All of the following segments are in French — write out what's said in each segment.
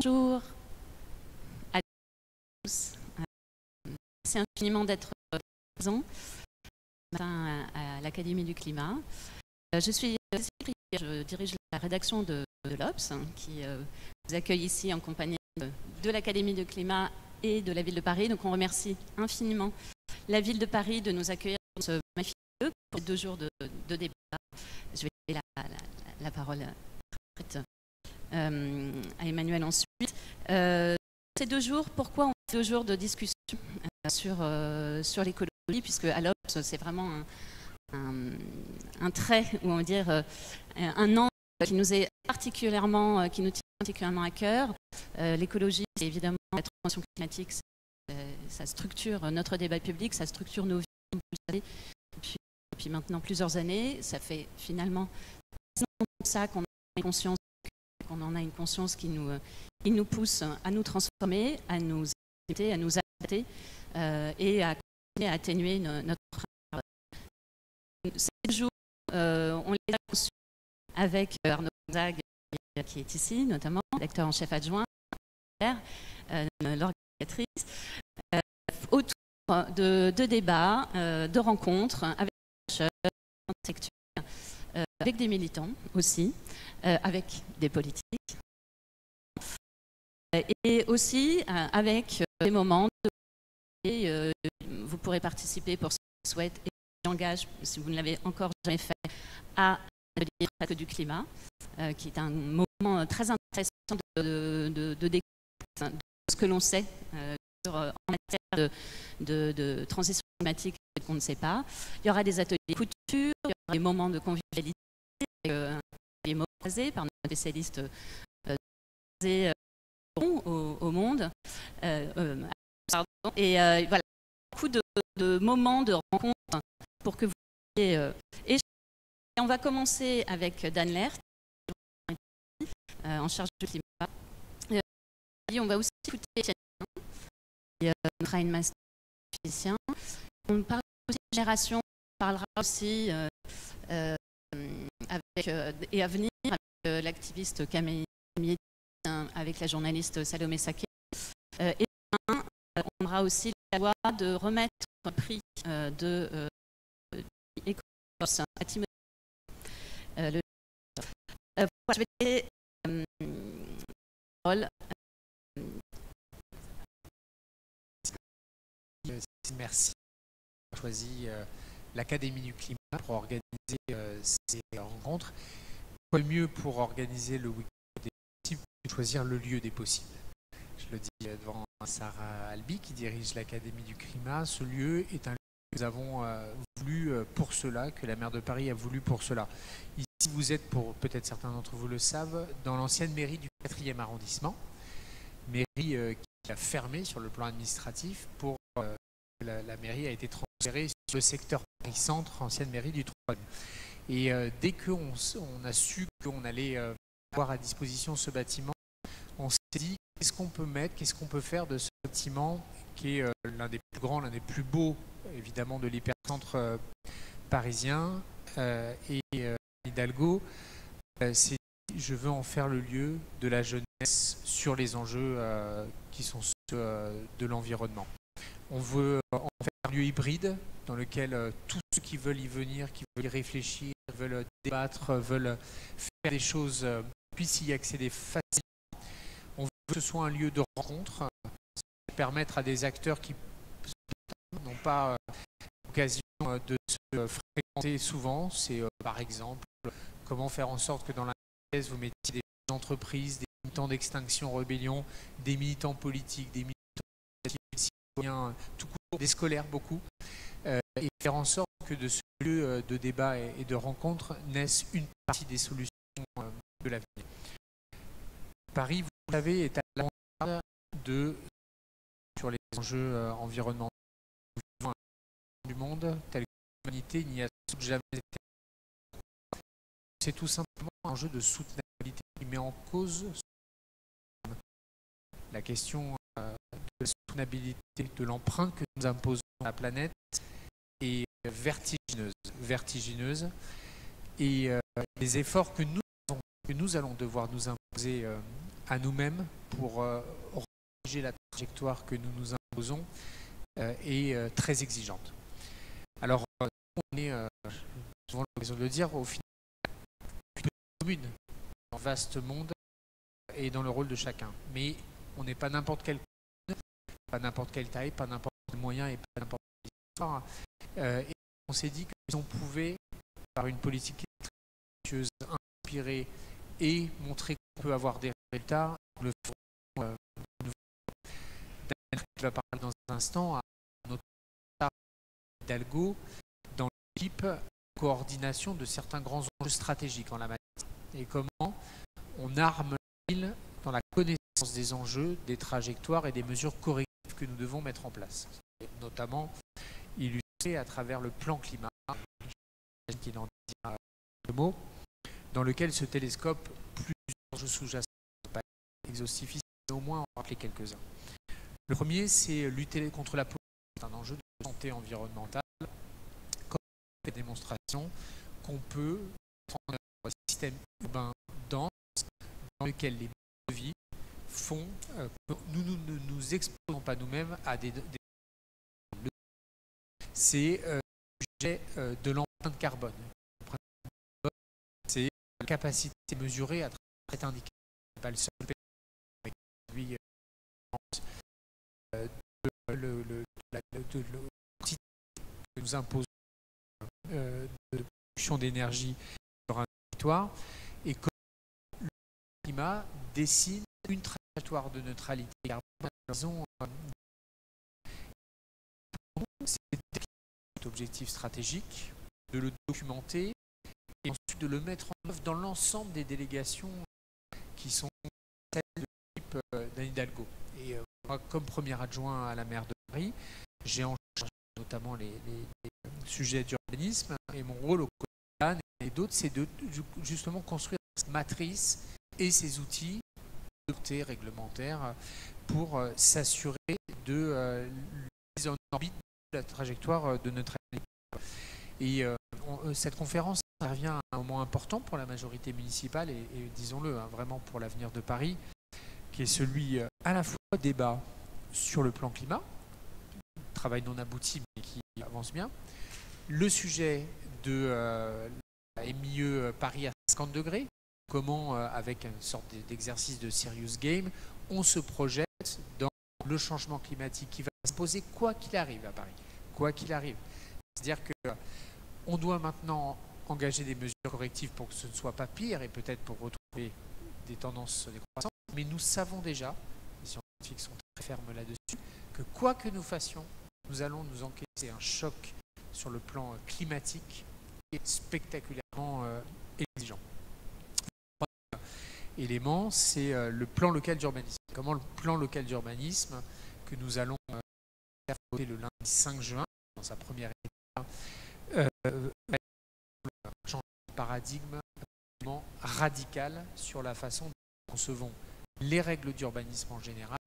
Bonjour à tous. Merci infiniment d'être présent à l'Académie du Climat. Je suis Cécile, je dirige la rédaction de l'Obs, qui vous accueille ici en compagnie de l'Académie du Climat et de la Ville de Paris. Donc on remercie infiniment la Ville de Paris de nous accueillir dans ce magnifique lieu pour 2 jours de débat. Je vais donner la parole à Emmanuel ensuite. Ces 2 jours, pourquoi on fait 2 jours de discussion sur l'écologie, puisque à l'Obs, c'est vraiment un trait, ou on va dire un angle qui nous tient particulièrement à cœur. L'écologie, c'est évidemment la transition climatique, ça structure notre débat public, ça structure nos vies, comme vous le savez, depuis maintenant plusieurs années. Ça fait finalement ça qu'on en a une conscience qui nous pousse à nous transformer, à nous adapter, et à continuer à atténuer notre Ces jours, on les a conçus avec Arnaud Gonzague, qui est ici, notamment, rédacteur en chef adjoint, l'organisatrice, autour de débats, de rencontres avec des chercheurs, avec des militants aussi, avec des politiques, et aussi avec des moments de... vous pourrez participer pour ceux qui souhaitent, et j'engage, si vous ne l'avez encore jamais fait, à l'atelier presque du climat, qui est un moment très intéressant de découverte de ce que l'on sait en matière de transition climatique qu'on ne sait pas. Il y aura des ateliers couture, il y aura des moments de convivialité, des mots croisés par nos spécialistes au monde. Et voilà, beaucoup de moments de rencontres pour que vous puissiez échanger. Et on va commencer avec Dan Lert, en charge du climat. On va aussi écouter Etienne, qui notre Rainmaster physicien. On parle aussi de génération, on parlera aussi et à venir avec l'activiste Camille, avec la journaliste Salomé Saké. Et on aura aussi la joie de remettre le prix de Ecoforce à Timothée. Je vais donner parole. Merci d'avoir choisi l'Académie du Climat pour organiser ces rencontres. Quoi de mieux pour organiser le week-end des possibles que de choisir le lieu des possibles? Je le dis devant Sarah Albi qui dirige l'Académie du Climat. Ce lieu est un lieu que nous avons voulu pour cela, que la maire de Paris a voulu pour cela. Ici, vous êtes, pour peut-être certains d'entre vous le savent, dans l'ancienne mairie du 4e arrondissement, mairie qui a fermé sur le plan administratif pour la mairie a été transférée sur le secteur Paris-Centre, ancienne mairie du 3e. Et dès qu'on a su qu'on allait avoir à disposition ce bâtiment, on s'est dit qu'est-ce qu'on peut mettre, qu'est-ce qu'on peut faire de ce bâtiment qui est l'un des plus grands, l'un des plus beaux, évidemment, de l'hypercentre parisien. Et Hidalgo, je veux en faire le lieu de la jeunesse sur les enjeux qui sont ceux de l'environnement. On veut en faire un lieu hybride dans lequel tous ceux qui veulent y venir, qui veulent y réfléchir, veulent débattre, veulent faire des choses, puissent y accéder facilement. On veut que ce soit un lieu de rencontre, permettre à des acteurs qui n'ont pas l'occasion de se fréquenter souvent. C'est par exemple comment faire en sorte que dans la thèse vous mettiez des entreprises, des militants d'Extinction Rébellion, des militants politiques, des militants citoyens, tout court, des scolaires beaucoup, et faire en sorte que de ce lieu de débat et de rencontre naisse une partie des solutions de l'avenir. Paris, vous le savez, est à l'avant-garde sur les enjeux environnementaux du monde, tel que l'humanité n'y a jamais été. C'est tout simplement un enjeu de soutenabilité qui met en cause la question de la soutenabilité de l'empreinte que nous imposons à la planète est vertigineuse, et les efforts que nous allons devoir nous imposer à nous-mêmes pour corriger la trajectoire que nous nous imposons est très exigeante. Alors, on est, souvent l'occasion de le dire, au final, une commune dans un vaste monde et dans le rôle de chacun. Mais on n'est pas n'importe quelle commune, pas n'importe quelle taille, pas n'importe quel moyen et pas n'importe quelle histoire. Et on s'est dit que si on pouvait, par une politique très ambitieuse, inspirer et montrer qu'on peut avoir des résultats, le ferons. Daniel va parler dans un instant à notre Hidalgo dans l'équipe de coordination de certains grands enjeux stratégiques en la matière et comment on arme la ville dans la connaissance des enjeux, des trajectoires et des mesures correctives que nous devons mettre en place, et notamment illustré à travers le plan climat, qu'il en dira le mot, dans lequel se télescope plusieurs enjeux sous-jacents, pas exhaustifs ici, mais au moins en rappeler quelques-uns. Le premier, c'est lutter contre la pollution. C'est un enjeu de santé environnementale, comme la démonstration qu'on peut prendre un système urbain dense dans lequel les modes de vie font que nous ne nous exposons pas nous-mêmes à des c'est le sujet de l'empreinte carbone. C'est la capacité mesurée à travers cet indicateur. Ce n'est pas le seul pays avec lui que nous imposons de production d'énergie sur un territoire et que le climat dessine une trajectoire de neutralité carbone. C'est cet objectif stratégique, de le documenter et ensuite de le mettre en œuvre dans l'ensemble des délégations qui sont celles de l'équipe d'Anne Hidalgo. Et moi, comme premier adjoint à la maire de Paris, j'ai en charge notamment les sujets d'urbanisme et mon rôle au quotidien et d'autres, c'est de justement construire cette matrice et ces outils de portée réglementaire pour s'assurer de mise en orbite de la trajectoire de neutralité. Et cette conférence intervient à un moment important pour la majorité municipale et disons-le, vraiment pour l'avenir de Paris, qui est celui à la fois débat sur le plan climat, travail non abouti mais qui avance bien, le sujet de la MIE Paris à 50 degrés, comment avec une sorte d'exercice de serious game, on se projette dans le changement climatique qui va se poser quoi qu'il arrive à Paris, quoi qu'il arrive. C'est-à-dire qu'on doit maintenant engager des mesures correctives pour que ce ne soit pas pire et peut-être pour retrouver des tendances décroissantes, mais nous savons déjà, les scientifiques sont très fermes là-dessus, que quoi que nous fassions, nous allons nous encaisser un choc sur le plan climatique et spectaculairement exigeant. Le troisième élément, c'est le plan local d'urbanisme. Comment le plan local d'urbanisme que nous allons faire voter le lundi 5 juin, dans sa première étape, va changer de paradigme absolument radical sur la façon dont nous concevons les règles d'urbanisme en général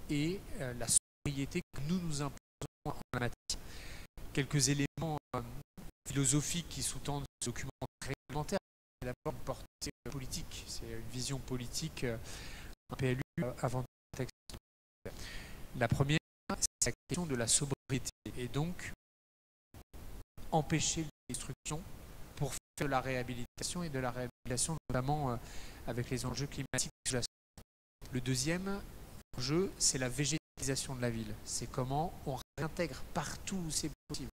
et la sobriété que nous nous imposons en la matière. Quelques éléments philosophiques qui sous-tendent ce document réglementaire. C'est d'abord une portée politique, c'est une vision politique un PLU avant le texte. La première, c'est la question de la sobriété et donc empêcher les destructions pour faire de la réhabilitation et de la réhabilitation notamment avec les enjeux climatiques. Le deuxième enjeu, c'est la végétalisation de la ville. C'est comment on réintègre partout où c'est possible,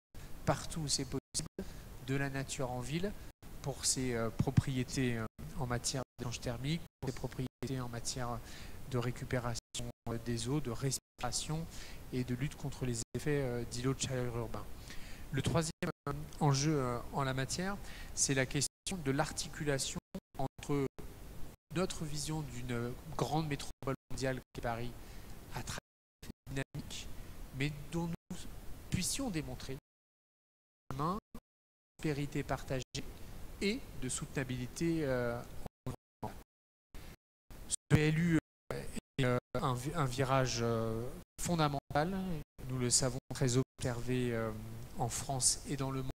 de la nature en ville pour ses propriétés en matière d'échange thermique, pour ses propriétés en matière de récupération des eaux, de respiration et de lutte contre les effets d'îlots de chaleur urbains. Le troisième enjeu en la matière, c'est la question de l'articulation entre notre vision d'une grande métropole mondiale qui est Paris, attractive, dynamique, mais dont nous puissions démontrer une prospérité partagée et de soutenabilité environnementale. Ce PLU est un virage fondamental, nous le savons très observé en France et dans le monde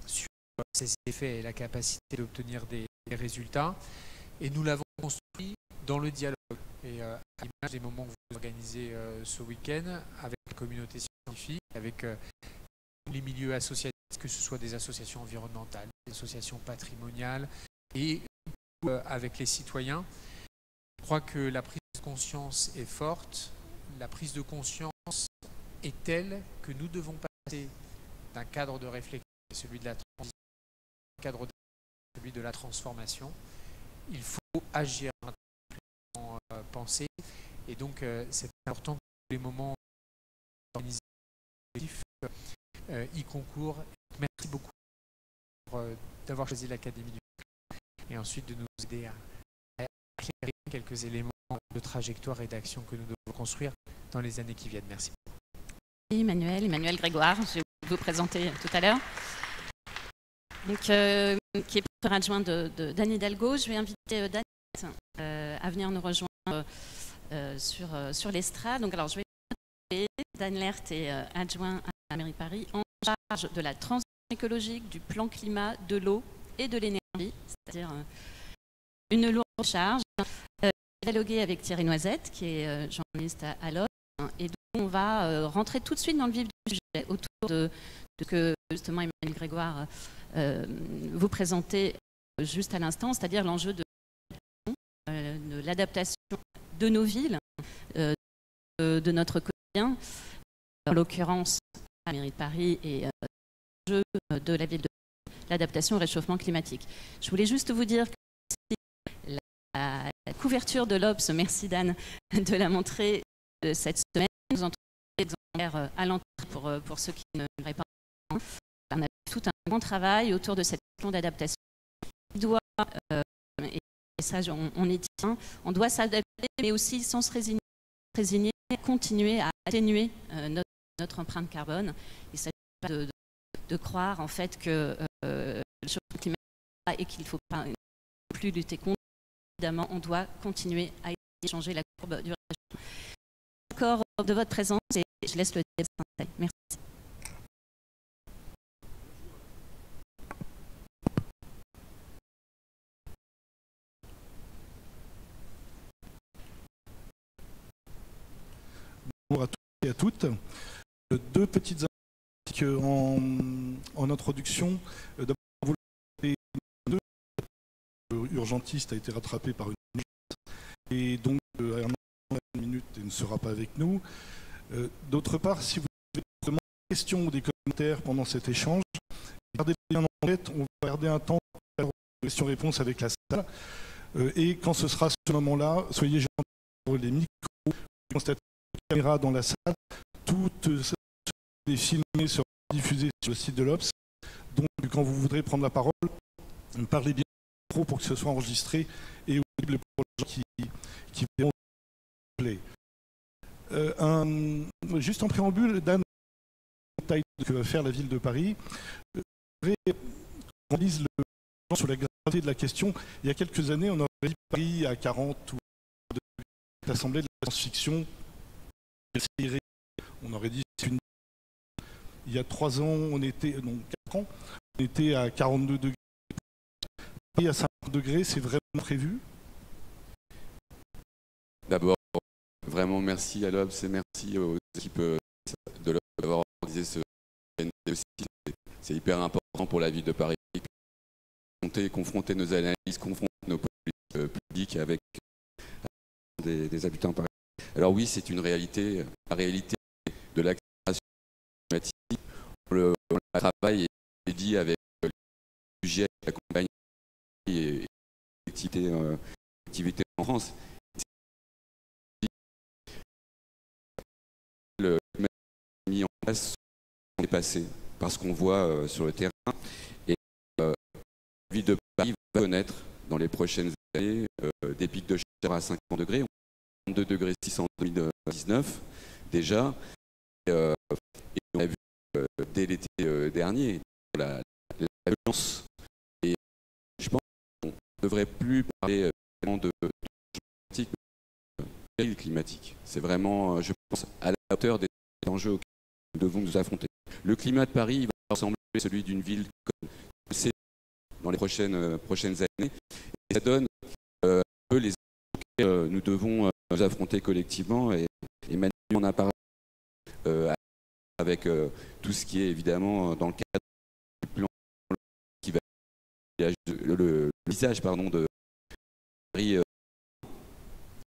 sur ses effets et la capacité d'obtenir des résultats. Et nous l'avons construit dans le dialogue Et à l'image des moments que vous organisez ce week-end avec la communauté scientifique, avec les milieux associatifs, que ce soit des associations environnementales, des associations patrimoniales et avec les citoyens. Je crois que la prise de conscience est forte. La prise de conscience est telle que nous devons passer d'un cadre de réflexion, celui de la transition, cadre de celui de la transformation. Il faut agir en pensée. Et donc, c'est important que tous les moments organisés y concourent. Merci beaucoup d'avoir choisi l'Académie du Climat et ensuite de nous aider à éclairer quelques éléments de trajectoire et d'action que nous devons construire dans les années qui viennent. Merci. Emmanuel Grégoire, je vais vous présenter tout à l'heure. Donc, qui est professeur adjoint d'Anne Hidalgo. Je vais inviter Dan à venir nous rejoindre sur l'estrade. Donc, alors, je vais présenter Dan Lert est adjoint à la mairie de Paris en charge de la transition écologique, du plan climat, de l'eau et de l'énergie, c'est-à-dire une lourde charge. Dialoguer avec Thierry Noisette, qui est journaliste à l'Obs, et donc on va rentrer tout de suite dans le vif du sujet autour de que justement Emmanuel Grégoire vous présentait juste à l'instant, c'est-à-dire l'enjeu de l'adaptation de nos villes, de notre quotidien, en l'occurrence à la mairie de Paris et l'enjeu de la ville de l'adaptation au réchauffement climatique. Je voulais juste vous dire que la couverture de l'Obs, merci Dan de la montrer cette semaine. Nous en trouvons des exemplaires à l'entrée pour ceux qui ne l'auraient pas. On a tout un grand travail autour de cette question d'adaptation. On doit, et ça on y tient, on doit s'adapter, mais aussi sans se résigner, continuer à atténuer notre empreinte carbone. Il ne s'agit pas de croire en fait que le changement climatique et qu'il ne faut pas plus lutter contre. Évidemment, on doit continuer à changer la courbe du réchauffement. Encore de votre présence et je laisse le débat s'installer. Merci. Bonjour à tous et à toutes. Deux petites informations en introduction. D'abord, vous le savez, l'urgentiste a été rattrapé par une urgence et donc Hernan une minute et ne sera pas avec nous. D'autre part, si vous avez des questions ou des commentaires pendant cet échange, gardez bien en tête, on va garder un temps pour faire des questions-réponses avec la salle. Et quand ce sera ce moment-là, soyez gentils pour les micros, vous constatez les caméras dans la salle, toutes les filmées seront diffusées sur le site de l'Obs. Donc quand vous voudrez prendre la parole, parlez bien pour que ce soit enregistré et audible pour les gens qui verront le replay. Juste en préambule, Dan, que va faire la ville de Paris, on lise le sur la gravité de la question. Il y a quelques années, on aurait dit Paris à 40 ou l'Assemblée de la science-fiction. On aurait dit une... Il y a 3 ans, on était, non, 4 ans, on était à 42 degrés. Et à 50 degrés, c'est vraiment prévu? D'abord, vraiment merci à l'Obs et merci aux équipes de l'Obs d'avoir organisé ce aussi. C'est hyper important pour la ville de Paris. Confronter nos analyses, confronter nos politiques publiques avec des habitants parisiens. Alors oui, c'est une réalité. La réalité de l'accélération climatique, on la travaille et dit avec le sujet qui accompagne et l'activité en France. Le mis en place est passé parce qu'on voit sur le terrain et la ville de Paris va connaître dans les prochaines années des pics de chaleur à 50 degrés, 32 degrés 600 en 2019 déjà, et on a vu dès l'été dernier la violence. Et je pense qu'on ne devrait plus parler de péril climatique. C'est vraiment, je pense, à la hauteur des enjeux auxquels nous devons nous affronter. Le climat de Paris va ressembler à celui d'une ville comme c'est dans les prochaines années. Et ça donne un peu les enjeux auxquels nous devons nous affronter collectivement. Et Manu en a parlé avec tout ce qui est évidemment dans le cadre du plan qui va le visage de Paris.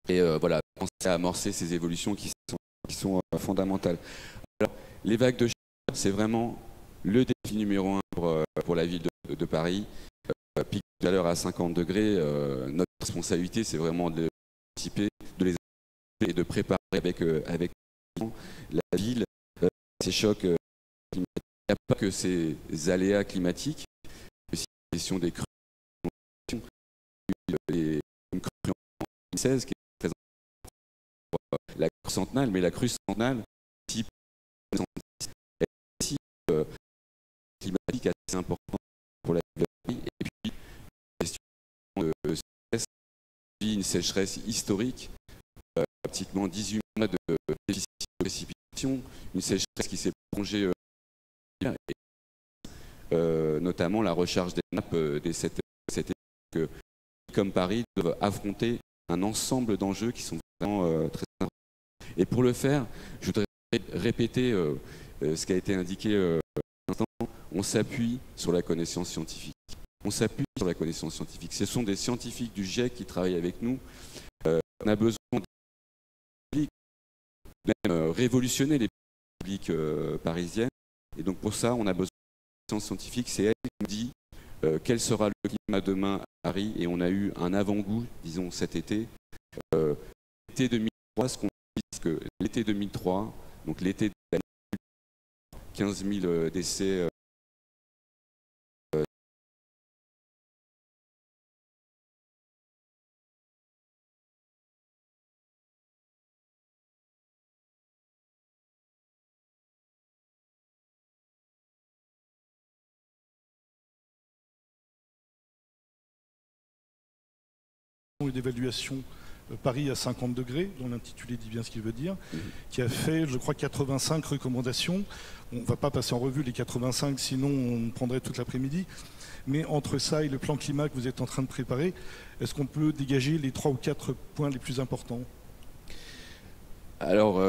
Et voilà, penser à amorcer ces évolutions qui sont fondamentales. Alors, les vagues de chaleur, c'est vraiment le défi numéro 1 pour la ville de Paris. Pic de chaleur à 50 degrés, notre responsabilité, c'est vraiment de les anticiper, de les anticiper et de préparer avec la ville ces chocs climatiques. Il n'y a pas que ces aléas climatiques, mais aussi la question des crues. Une crue en 2016 qui est très importante, la crue centenale, mais la crue centenale, type est aussi climatique assez importante pour la ville de Paris. Et puis, la question de sécheresse, une sécheresse historique, pratiquement 18 mois de déficit de précipitation, une sécheresse qui s'est prolongée, notamment la recharge des nappes dès cet été, que comme Paris doivent affronter un ensemble d'enjeux qui sont vraiment très importants. Et pour le faire, je voudrais répéter ce qui a été indiqué à l'instant. On s'appuie sur la connaissance scientifique. On s'appuie sur la connaissance scientifique. Ce sont des scientifiques du GIEC qui travaillent avec nous. On a besoin de même révolutionner les publics parisiennes. Et donc pour ça, on a besoin de connaissance scientifique. C'est elle qui nous dit quel sera le climat demain à Paris. Et on a eu un avant-goût, disons, cet été. L'été 2003, ce qu'on dit, que l'été 2003, donc l'été de l'année 15 000 décès. D'évaluation Paris à 50 degrés, dont l'intitulé dit bien ce qu'il veut dire, qui a fait, je crois, 85 recommandations. On ne va pas passer en revue les 85, sinon on prendrait toute l'après-midi. Mais entre ça et le plan climat que vous êtes en train de préparer, est-ce qu'on peut dégager les 3 ou 4 points les plus importants ? Alors,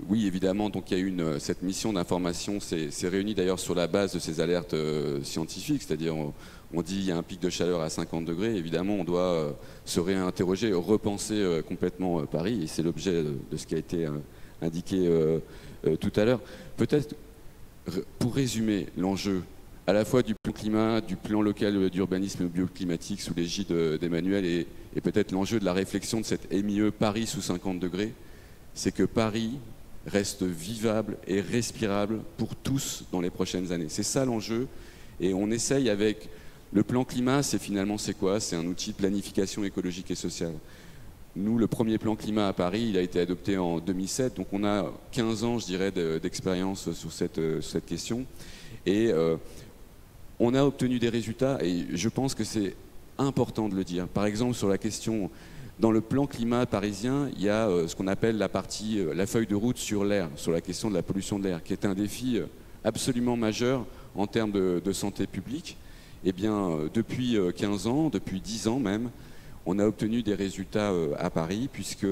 oui, évidemment, donc il y a eu cette mission d'information s'est réunie d'ailleurs sur la base de ces alertes scientifiques, c'est-à-dire on dit il y a un pic de chaleur à 50 degrés, évidemment on doit se réinterroger, repenser complètement Paris, et c'est l'objet de ce qui a été indiqué tout à l'heure. Peut-être, pour résumer l'enjeu à la fois du plan climat, du plan local d'urbanisme bioclimatique sous l'égide d'Emmanuel et peut-être l'enjeu de la réflexion de cette MIE Paris sous 50 degrés, c'est que Paris reste vivable et respirable pour tous dans les prochaines années. C'est ça l'enjeu, et on essaye avec le plan climat, c'est quoi? C'est un outil de planification écologique et sociale. Nous, le premier plan climat à Paris, il a été adopté en 2007, donc on a 15 ans, je dirais, d'expérience sur cette question. Et on a obtenu des résultats, et je pense que c'est important de le dire. Par exemple, sur la question, dans le plan climat parisien, il y a ce qu'on appelle la feuille de route sur l'air, sur la question de la pollution de l'air, qui est un défi absolument majeur en termes de santé publique. Eh bien, depuis 15 ans, depuis 10 ans même, on a obtenu des résultats à Paris, puisque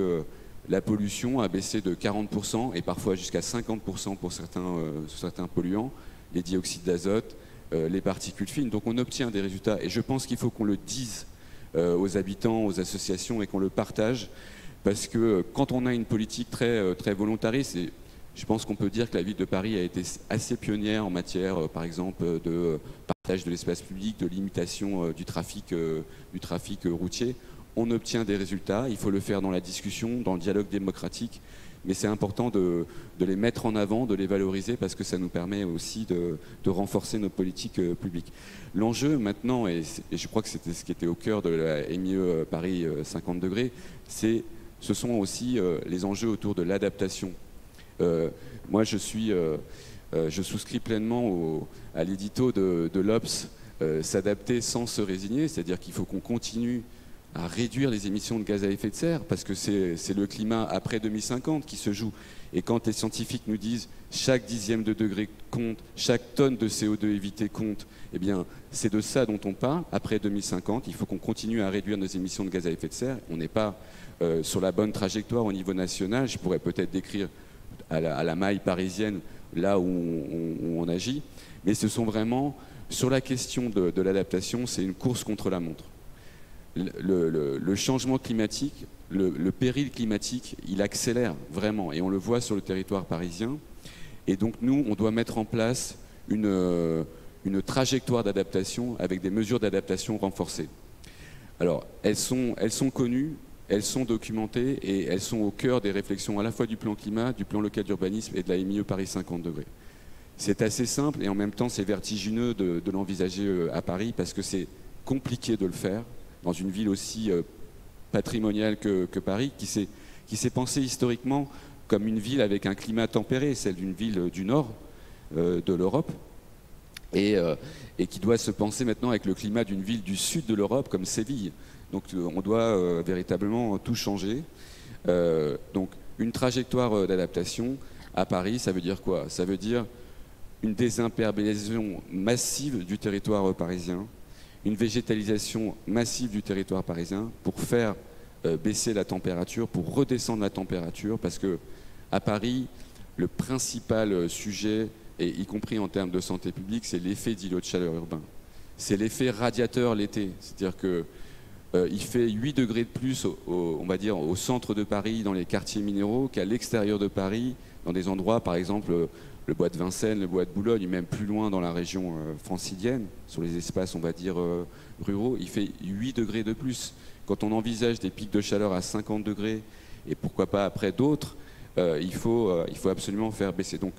la pollution a baissé de 40% et parfois jusqu'à 50% pour certains polluants, les dioxydes d'azote, les particules fines. Donc on obtient des résultats, et je pense qu'il faut qu'on le dise aux habitants, aux associations, et qu'on le partage, parce que quand on a une politique très volontariste, et je pense qu'on peut dire que la ville de Paris a été assez pionnière en matière, par exemple, de partage de l'espace public, de limitation du trafic routier. On obtient des résultats, il faut le faire dans la discussion, dans le dialogue démocratique, mais c'est important de les mettre en avant, de les valoriser, parce que ça nous permet aussi de renforcer nos politiques publiques. L'enjeu maintenant, et je crois que c'était ce qui était au cœur de la MIE Paris 50 degrés, ce sont aussi les enjeux autour de l'adaptation. Moi, je souscris pleinement à l'édito de l'Obs, s'adapter sans se résigner, c'est-à-dire qu'il faut qu'on continue à réduire les émissions de gaz à effet de serre, parce que c'est le climat après 2050 qui se joue. Et quand les scientifiques nous disent chaque dixième de degré compte, chaque tonne de CO2 évitée compte, eh bien, c'est de ça dont on parle. Après 2050, il faut qu'on continue à réduire nos émissions de gaz à effet de serre. On n'est pas sur la bonne trajectoire au niveau national. Je pourrais peut-être décrire à la maille parisienne là où on agit. Mais ce sont vraiment, sur la question de l'adaptation, c'est une course contre la montre. Le changement climatique, le péril climatique, il accélère vraiment, et on le voit sur le territoire parisien. Et donc nous, on doit mettre en place une trajectoire d'adaptation avec des mesures d'adaptation renforcées. Alors, elles sont connues, elles sont documentées, et elles sont au cœur des réflexions à la fois du plan climat, du plan local d'urbanisme et de la MIE Paris 50 degrés. C'est assez simple, et en même temps, c'est vertigineux de l'envisager à Paris, parce que c'est compliqué de le faire dans une ville aussi patrimoniale que Paris, qui s'est pensée historiquement comme une ville avec un climat tempéré, celle d'une ville du nord de l'Europe, et qui doit se penser maintenant avec le climat d'une ville du sud de l'Europe, comme Séville. Donc on doit véritablement tout changer. Donc une trajectoire d'adaptation à Paris, ça veut dire quoi? Ça veut dire une désimperméabilisation massive du territoire parisien, une végétalisation massive du territoire parisien pour faire baisser la température, pour redescendre la température, parce que à Paris, le principal sujet, et y compris en termes de santé publique, c'est l'effet d'îlot de chaleur urbain. C'est l'effet radiateur l'été, c'est-à-dire que il fait 8 degrés de plus, on va dire, au centre de Paris, dans les quartiers minéraux, qu'à l'extérieur de Paris, dans des endroits, par exemple, le bois de Vincennes, le bois de Boulogne, même plus loin dans la région francilienne, sur les espaces, on va dire, ruraux, il fait 8 degrés de plus. Quand on envisage des pics de chaleur à 50 degrés, et pourquoi pas après d'autres, il faut absolument faire baisser. Donc,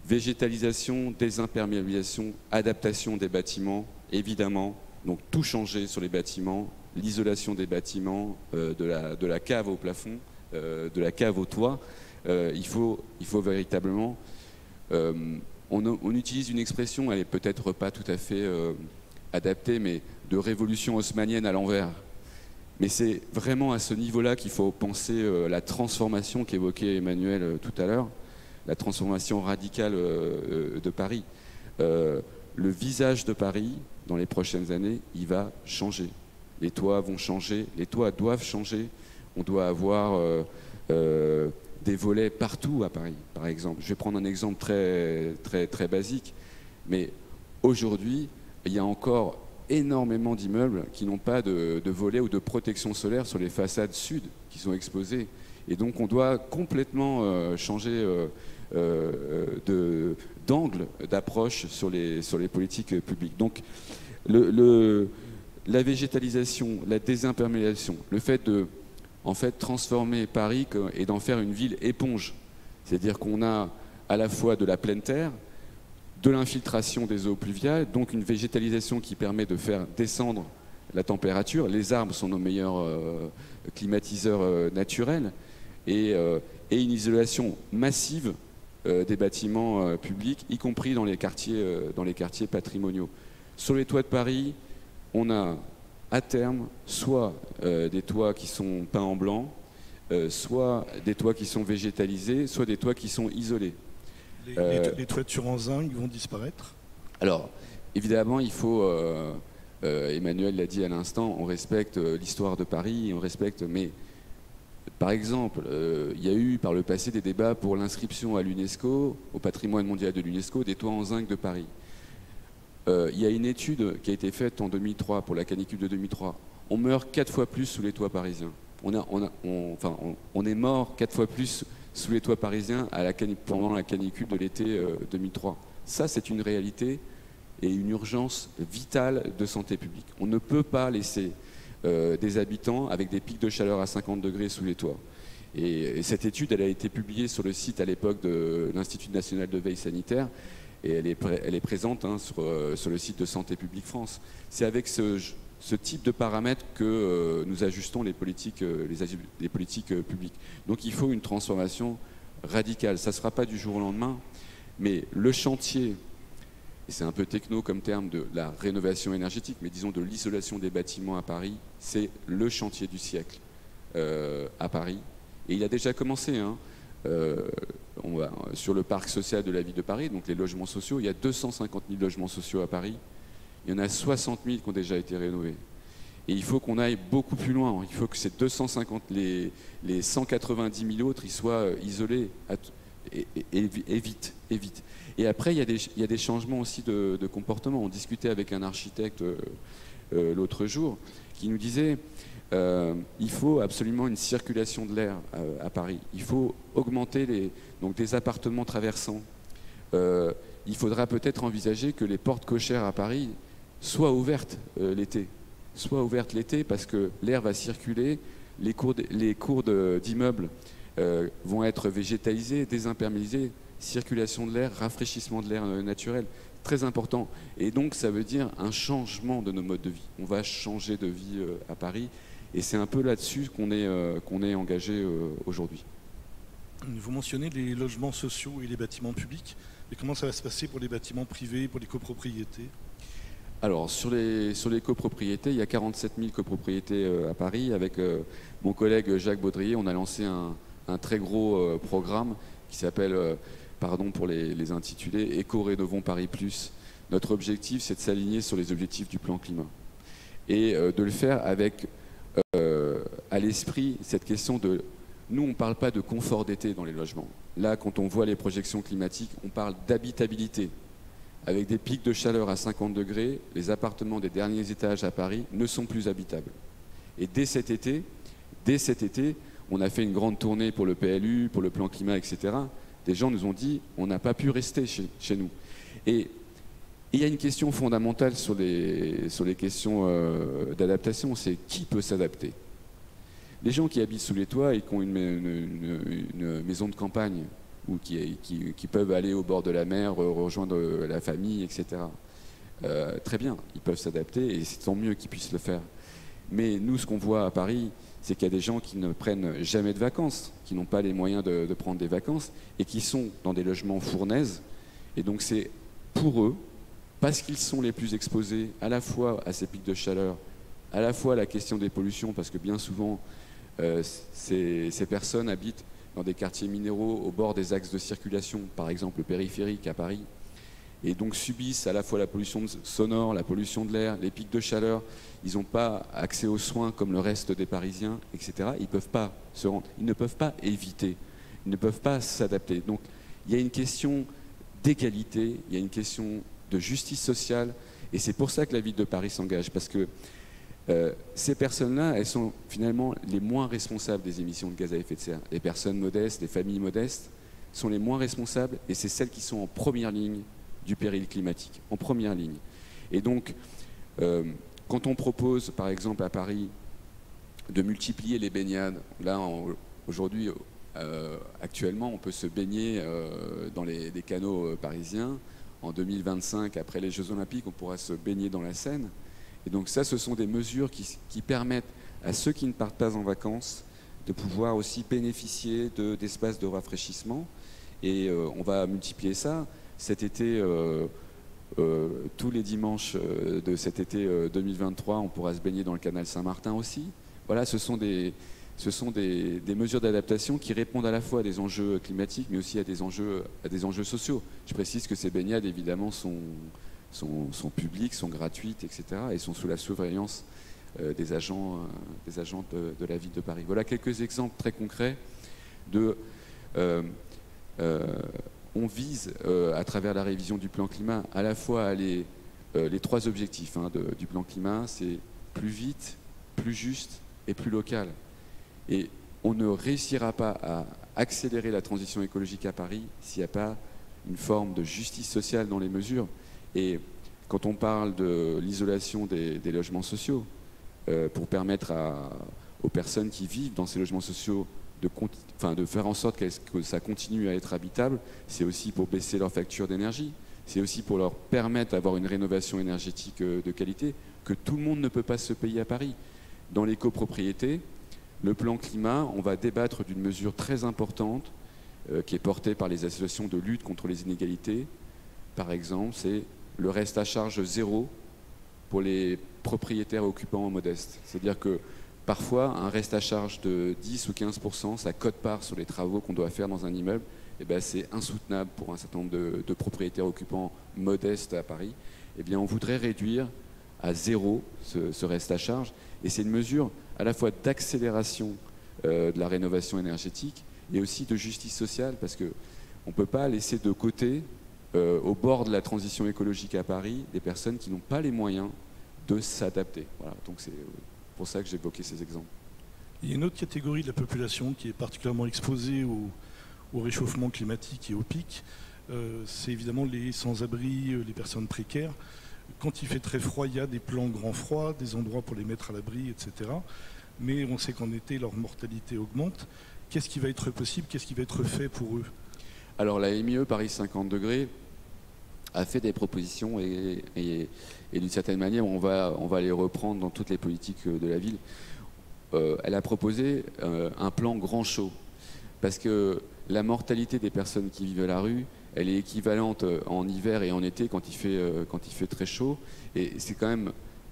végétalisation, désimperméabilisation, adaptation des bâtiments, évidemment, donc tout changer sur les bâtiments, l'isolation des bâtiments, de la cave au plafond, de la cave au toit. Il faut véritablement... on utilise une expression, elle est peut-être pas tout à fait adaptée, mais de révolution haussmannienne à l'envers. Mais c'est vraiment à ce niveau-là qu'il faut penser la transformation qu'évoquait Emmanuel tout à l'heure, la transformation radicale de Paris. Le visage de Paris, dans les prochaines années, il va changer. Les toits vont changer, les toits doivent changer. On doit avoir des volets partout à Paris, par exemple. Je vais prendre un exemple très basique, mais aujourd'hui, il y a encore énormément d'immeubles qui n'ont pas de volets ou de protection solaire sur les façades sud qui sont exposées. Et donc on doit complètement changer d'angle, d'approche sur les politiques publiques. Donc la végétalisation, la désimperméabilisation, le fait de transformer Paris et d'en faire une ville éponge. C'est-à-dire qu'on a à la fois de la pleine terre, de l'infiltration des eaux pluviales, donc une végétalisation qui permet de faire descendre la température. Les arbres sont nos meilleurs climatiseurs naturels, et une isolation massive des bâtiments publics, y compris dans les quartiers patrimoniaux. Sur les toits de Paris, on a à terme soit des toits qui sont peints en blanc, soit des toits qui sont végétalisés, soit des toits qui sont isolés. Les toitures en zinc vont disparaître? Alors, évidemment, il faut, Emmanuel l'a dit à l'instant, on respecte l'histoire de Paris, on respecte, mais par exemple, il y a eu par le passé des débats pour l'inscription à l'UNESCO, au patrimoine mondial de l'UNESCO, des toits en zinc de Paris. Il y a une étude qui a été faite en 2003, pour la canicule de 2003. On meurt 4 fois plus sous les toits parisiens. On est mort 4 fois plus sous les toits parisiens pendant la canicule de l'été 2003. Ça, c'est une réalité et une urgence vitale de santé publique. On ne peut pas laisser des habitants avec des pics de chaleur à 50 degrés sous les toits. Et cette étude, elle a été publiée sur le site à l'époque de l'Institut national de veille sanitaire, et elle est présente sur le site de Santé publique France. C'est avec ce type de paramètres que nous ajustons les politiques publiques. Donc il faut une transformation radicale. Ça ne sera pas du jour au lendemain, mais le chantier et c'est un peu techno comme terme, de la rénovation énergétique, mais disons de l'isolation des bâtiments à Paris, c'est le chantier du siècle à Paris. Et il a déjà commencé, hein. Sur le parc social de la ville de Paris, donc les logements sociaux, il y a 250 000 logements sociaux à Paris. Il y en a 60 000 qui ont déjà été rénovés. Et il faut qu'on aille beaucoup plus loin. Il faut que ces 250, les 190 000 autres, ils soient isolés et vite, et vite. Et après, il y a des changements aussi de comportement. On discutait avec un architecte l'autre jour qui nous disait il faut absolument une circulation de l'air à Paris. Il faut augmenter donc des appartements traversants. Il faudra peut-être envisager que les portes cochères à Paris soient ouvertes l'été. Soient ouvertes l'été parce que l'air va circuler, les cours d'immeubles vont être végétalisés, désimperméabilisés, circulation de l'air, rafraîchissement de l'air naturel. Très important. Et donc ça veut dire un changement de nos modes de vie. On va changer de vie à Paris. Et c'est un peu là-dessus qu'on est engagé aujourd'hui. Vous mentionnez les logements sociaux et les bâtiments publics. Et comment ça va se passer pour les bâtiments privés, pour les copropriétés? Alors, sur les copropriétés, il y a 47 000 copropriétés à Paris. Avec mon collègue Jacques Baudrier, on a lancé un très gros programme qui s'appelle, pardon pour les intitulés, Éco-Rénovons Paris Plus. Notre objectif, c'est de s'aligner sur les objectifs du plan climat. Et de le faire avec à l'esprit cette question de... Nous, on ne parle pas de confort d'été dans les logements. Là, quand on voit les projections climatiques, on parle d'habitabilité. Avec des pics de chaleur à 50 degrés, les appartements des derniers étages à Paris ne sont plus habitables. Et dès cet été, on a fait une grande tournée pour le PLU, pour le plan climat, etc. Des gens nous ont dit, on n'a pas pu rester chez nous. Et il y a une question fondamentale sur les questions d'adaptation, c'est qui peut s'adapter? Les gens qui habitent sous les toits et qui ont une maison de campagne ou qui peuvent aller au bord de la mer, rejoindre la famille, etc. Très bien, ils peuvent s'adapter et c'est tant mieux qu'ils puissent le faire. Mais nous, ce qu'on voit à Paris, c'est qu'il y a des gens qui ne prennent jamais de vacances, qui n'ont pas les moyens de prendre des vacances et qui sont dans des logements fournaises. Et donc c'est pour eux, parce qu'ils sont les plus exposés à la fois à ces pics de chaleur, à la fois à la question des pollutions, parce que bien souvent, ces personnes habitent dans des quartiers minéraux au bord des axes de circulation, par exemple le périphérique à Paris, et donc subissent à la fois la pollution sonore, la pollution de l'air, les pics de chaleur. Ils n'ont pas accès aux soins comme le reste des Parisiens, etc. Ils ne peuvent pas se rendre, ils ne peuvent pas éviter, ils ne peuvent pas s'adapter. Donc il y a une question d'égalité, il y a une question de justice sociale, et c'est pour ça que la ville de Paris s'engage, parce que ces personnes-là, elles sont finalement les moins responsables des émissions de gaz à effet de serre. Les personnes modestes, les familles modestes sont les moins responsables, et c'est celles qui sont en première ligne du péril climatique, en première ligne. Et donc, quand on propose, par exemple à Paris, de multiplier les baignades, là, aujourd'hui, actuellement, on peut se baigner dans des canaux parisiens. En 2025, après les Jeux Olympiques, on pourra se baigner dans la Seine. Et donc ça, ce sont des mesures qui permettent à ceux qui ne partent pas en vacances de pouvoir aussi bénéficier d'espaces de rafraîchissement. Et on va multiplier ça. Cet été, tous les dimanches de cet été 2023, on pourra se baigner dans le canal Saint-Martin aussi. Voilà, ce sont des mesures d'adaptation qui répondent à la fois à des enjeux climatiques, mais aussi à des enjeux sociaux. Je précise que ces baignades, évidemment, sont publiques, sont gratuites, etc. et sont sous la surveillance des agents de la ville de Paris. Voilà quelques exemples très concrets on vise, à travers la révision du plan climat, à la fois les trois objectifs du plan climat, c'est plus vite, plus juste et plus local. Et on ne réussira pas à accélérer la transition écologique à Paris s'il n'y a pas une forme de justice sociale dans les mesures. Et quand on parle de l'isolation des logements sociaux, pour permettre aux personnes qui vivent dans ces logements sociaux de faire en sorte que ça continue à être habitable, c'est aussi pour baisser leur facture d'énergie, c'est aussi pour leur permettre d'avoir une rénovation énergétique de qualité que tout le monde ne peut pas se payer à Paris. Dans les copropriétés, le plan climat, on va débattre d'une mesure très importante qui est portée par les associations de lutte contre les inégalités. Par exemple, c'est le reste à charge zéro pour les propriétaires occupants modestes. C'est-à-dire que parfois, un reste à charge de 10 ou 15%, sa quote-part sur les travaux qu'on doit faire dans un immeuble, eh ben, c'est insoutenable pour un certain nombre de propriétaires occupants modestes à Paris. Eh bien, on voudrait réduire à zéro ce reste à charge. Et c'est une mesure à la fois d'accélération de la rénovation énergétique et aussi de justice sociale, parce qu'on ne peut pas laisser de côté, au bord de la transition écologique à Paris, des personnes qui n'ont pas les moyens de s'adapter. Voilà, donc c'est pour ça que j'ai évoqué ces exemples. Il y a une autre catégorie de la population qui est particulièrement exposée au réchauffement climatique et au pic. C'est évidemment les sans-abri, les personnes précaires. Quand il fait très froid, il y a des plans grand froid, des endroits pour les mettre à l'abri, etc. Mais on sait qu'en été, leur mortalité augmente. Qu'est-ce qui va être possible? Qu'est-ce qui va être fait pour eux? Alors la MIE Paris 50 degrés a fait des propositions et d'une certaine manière, on va les reprendre dans toutes les politiques de la ville. Elle a proposé un plan grand chaud, parce que la mortalité des personnes qui vivent à la rue, elle est équivalente en hiver et en été quand il fait très chaud. Et c'est quand même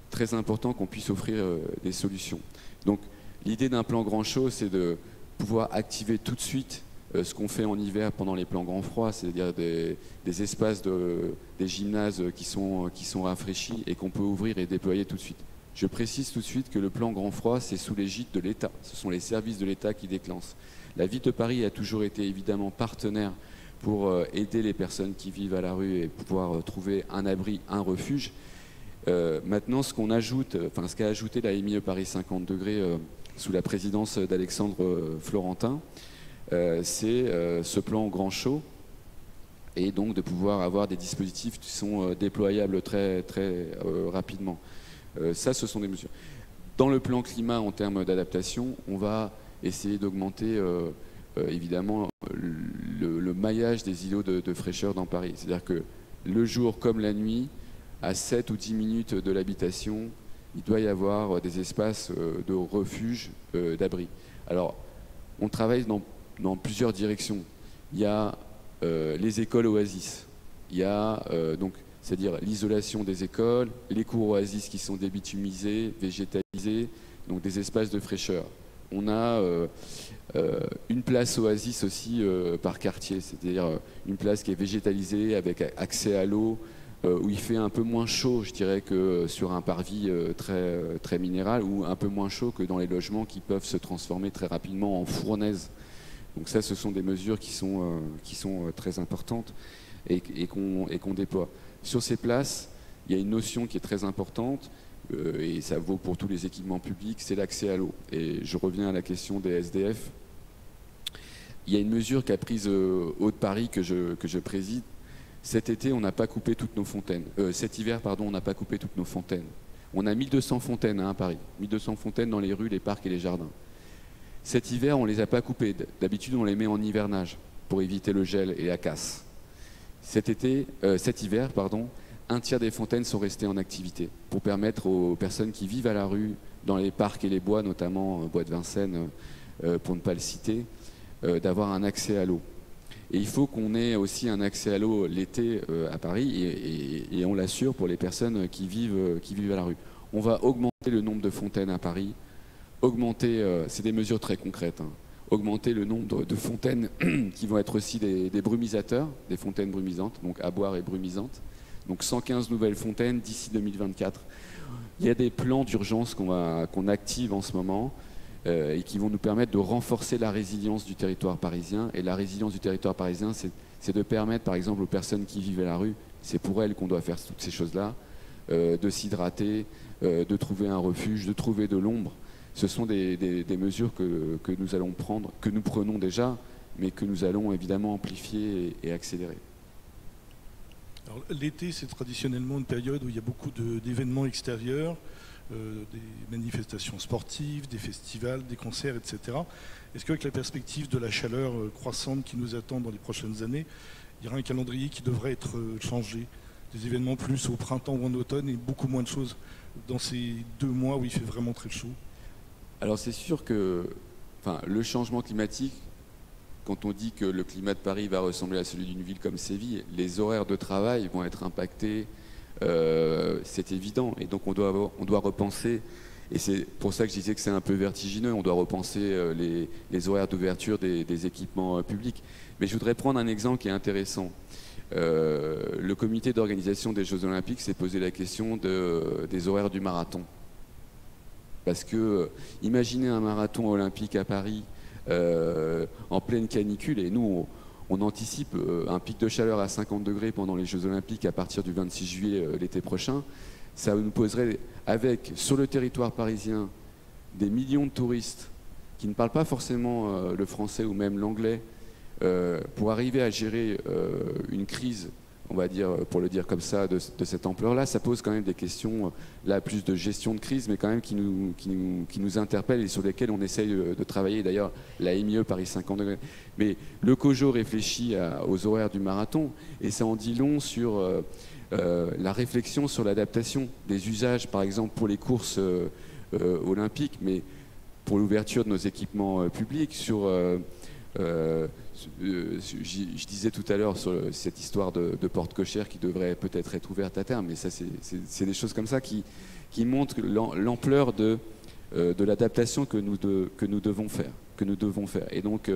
très important qu'on puisse offrir des solutions. Donc l'idée d'un plan grand chaud, c'est de pouvoir activer tout de suite ce qu'on fait en hiver pendant les plans grand froid, c'est-à-dire des espaces, des gymnases qui sont rafraîchis et qu'on peut ouvrir et déployer tout de suite. Je précise tout de suite que le plan grand froid, c'est sous l'égide de l'État. Ce sont les services de l'État qui déclenchent. La ville de Paris a toujours été évidemment partenaire pour aider les personnes qui vivent à la rue et pouvoir trouver un abri, un refuge. Maintenant, ce qu'a ajouté la MIE Paris 50 degrés sous la présidence d'Alexandre Florentin, c'est ce plan grand chaud, et donc de pouvoir avoir des dispositifs qui sont déployables très, très rapidement. Ça, ce sont des mesures. Dans le plan climat, en termes d'adaptation, on va essayer d'augmenter évidemment le maillage des îlots de fraîcheur dans Paris. C'est-à-dire que le jour comme la nuit, à 7 ou 10 minutes de l'habitation, il doit y avoir des espaces de refuge, d'abri. Alors, on travaille dans plusieurs directions. Il y a les écoles oasis. Il y a donc, c'est-à-dire l'isolation des écoles, les cours oasis qui sont débitumisés, végétalisés, donc des espaces de fraîcheur. On a une place oasis aussi par quartier, c'est-à-dire une place qui est végétalisée avec accès à l'eau, où il fait un peu moins chaud, je dirais, que sur un parvis très, très minéral, ou un peu moins chaud que dans les logements qui peuvent se transformer très rapidement en fournaise. Donc ça, ce sont des mesures qui sont très importantes et qu'on déploie. Sur ces places, il y a une notion qui est très importante, et ça vaut pour tous les équipements publics, c'est l'accès à l'eau. Et je reviens à la question des SDF. Il y a une mesure qu'a prise Haut-de-Paris que je préside. Cet été, on n'a pas coupé toutes nos fontaines. Cet hiver, pardon, on n'a pas coupé toutes nos fontaines. On a 1200 fontaines à Paris. 1200 fontaines dans les rues, les parcs et les jardins. Cet hiver, on ne les a pas coupées. D'habitude, on les met en hivernage pour éviter le gel et la casse. Cet hiver, un tiers des fontaines sont restées en activité pour permettre aux personnes qui vivent à la rue, dans les parcs et les bois, notamment Bois de Vincennes, pour ne pas le citer, d'avoir un accès à l'eau. Et il faut qu'on ait aussi un accès à l'eau l'été à Paris, et on l'assure pour les personnes qui vivent à la rue. On va augmenter le nombre de fontaines à Paris, c'est des mesures très concrètes, augmenter le nombre de fontaines qui vont être aussi des brumisateurs, des fontaines brumisantes, donc à boire et brumisantes. Donc 115 nouvelles fontaines d'ici 2024. Il y a des plans d'urgence qu'on active en ce moment et qui vont nous permettre de renforcer la résilience du territoire parisien. Et la résilience du territoire parisien, c'est de permettre, par exemple, aux personnes qui vivent à la rue, c'est pour elles qu'on doit faire toutes ces choses-là, de s'hydrater, de trouver un refuge, de trouver de l'ombre. Ce sont des mesures que nous allons prendre, que nous prenons déjà, mais que nous allons évidemment amplifier et accélérer. L'été, c'est traditionnellement une période où il y a beaucoup d'événements extérieurs, des manifestations sportives, des festivals, des concerts, etc. Est-ce qu'avec la perspective de la chaleur croissante qui nous attend dans les prochaines années, il y aura un calendrier qui devrait être changé? Des événements plus au printemps ou en automne et beaucoup moins de choses dans ces 2 mois où il fait vraiment très chaud? Alors c'est sûr que le changement climatique, quand on dit que le climat de Paris va ressembler à celui d'une ville comme Séville, les horaires de travail vont être impactés, c'est évident. Et donc on doit repenser, et c'est pour ça que je disais que c'est un peu vertigineux, on doit repenser les horaires d'ouverture des équipements publics. Mais je voudrais prendre un exemple qui est intéressant. Le comité d'organisation des Jeux Olympiques s'est posé la question des horaires du marathon. Parce que imaginez un marathon olympique à Paris en pleine canicule, et nous on anticipe un pic de chaleur à 50 degrés pendant les Jeux Olympiques à partir du 26 juillet l'été prochain. Ça nous poserait, avec sur le territoire parisien, des millions de touristes qui ne parlent pas forcément le français ou même l'anglais, pour arriver à gérer une crise, on va dire, pour le dire comme ça, de cette ampleur-là. Ça pose quand même des questions, là, plus de gestion de crise, mais quand même qui nous interpellent et sur lesquelles on essaye de travailler. D'ailleurs, la MIE Paris 50 degrés. Mais le COJO réfléchit aux horaires du marathon, et ça en dit long sur la réflexion sur l'adaptation des usages, par exemple pour les courses olympiques, mais pour l'ouverture de nos équipements publics, sur... je disais tout à l'heure sur cette histoire de porte cochère qui devrait peut-être être ouverte à terme, mais ça c'est des choses comme ça qui montrent l'ampleur de l'adaptation que nous devons faire. Et donc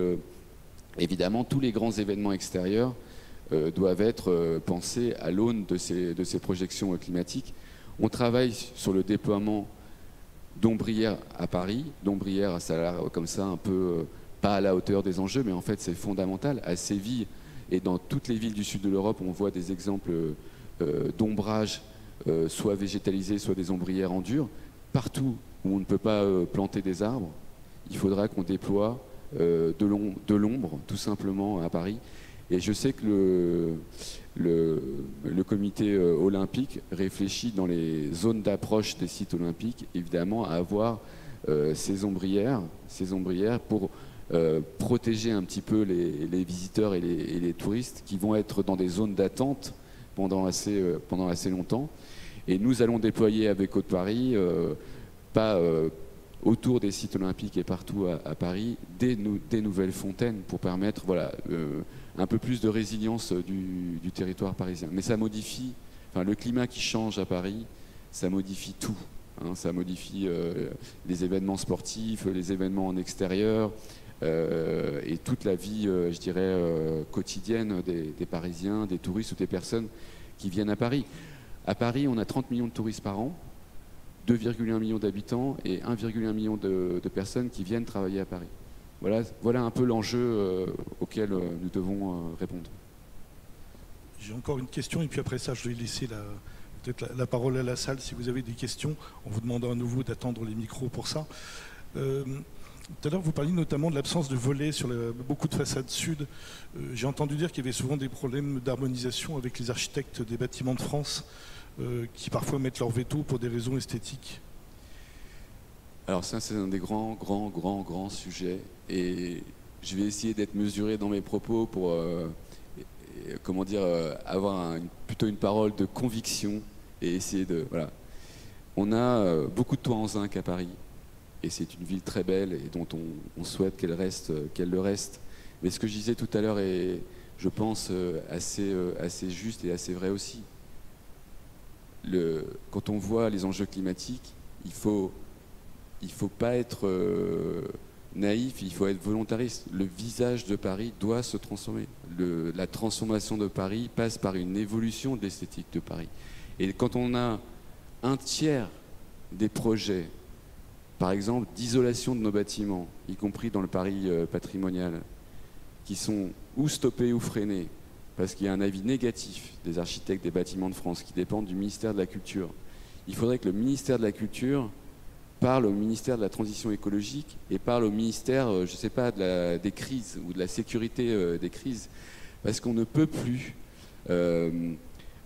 évidemment tous les grands événements extérieurs doivent être pensés à l'aune de ces projections climatiques. On travaille sur le déploiement d'ombrières à Paris. D'ombrières, ça a l'air comme ça un peu pas à la hauteur des enjeux, mais en fait c'est fondamental. À Séville et dans toutes les villes du sud de l'Europe, on voit des exemples d'ombrage, soit végétalisés, soit des ombrières en dur. Partout où on ne peut pas planter des arbres, il faudra qu'on déploie de l'ombre, tout simplement, à Paris. Et je sais que le comité olympique réfléchit dans les zones d'approche des sites olympiques, évidemment, à avoir ces ombrières pour protéger un petit peu les visiteurs et les touristes qui vont être dans des zones d'attente pendant assez longtemps. Et nous allons déployer avec Côte-Paris, pas autour des sites olympiques et partout à Paris, des nouvelles fontaines pour permettre un peu plus de résilience du territoire parisien. Mais ça modifie, le climat qui change à Paris, ça modifie tout. Ça modifie les événements sportifs, les événements en extérieur, et toute la vie, je dirais, quotidienne des Parisiens, des touristes ou des personnes qui viennent à Paris. À Paris, on a 30 millions de touristes par an, 2,1 millions d'habitants et 1,1 million de personnes qui viennent travailler à Paris. Voilà un peu l'enjeu auquel nous devons répondre. J'ai encore une question, et puis après ça, je vais laisser peut-être la parole à la salle si vous avez des questions, en vous demandant à nouveau d'attendre les micros pour ça. Tout à l'heure, vous parliez notamment de l'absence de volets sur beaucoup de façades sud. J'ai entendu dire qu'il y avait souvent des problèmes d'harmonisation avec les architectes des bâtiments de France, qui parfois mettent leur veto pour des raisons esthétiques. Alors ça, c'est un des grands sujets, et je vais essayer d'être mesuré dans mes propos pour avoir plutôt une parole de conviction et essayer de... Voilà. On a beaucoup de toits en zinc à Paris, et c'est une ville très belle et dont on souhaite qu'elle le reste. Mais ce que je disais tout à l'heure est, je pense, assez juste et assez vrai aussi. Quand on voit les enjeux climatiques, il faut pas être naïf, il faut être volontariste. Le visage de Paris doit se transformer. La transformation de Paris passe par une évolution de l'esthétique de Paris. Et quand on a un tiers des projets, par exemple, d'isolation de nos bâtiments, y compris dans le Paris patrimonial, qui sont ou stoppés ou freinés, parce qu'il y a un avis négatif des architectes des bâtiments de France qui dépendent du ministère de la Culture. Il faudrait que le ministère de la Culture parle au ministère de la Transition écologique et parle au ministère, je ne sais pas, des crises ou de la sécurité des crises. Parce qu'on ne peut plus... on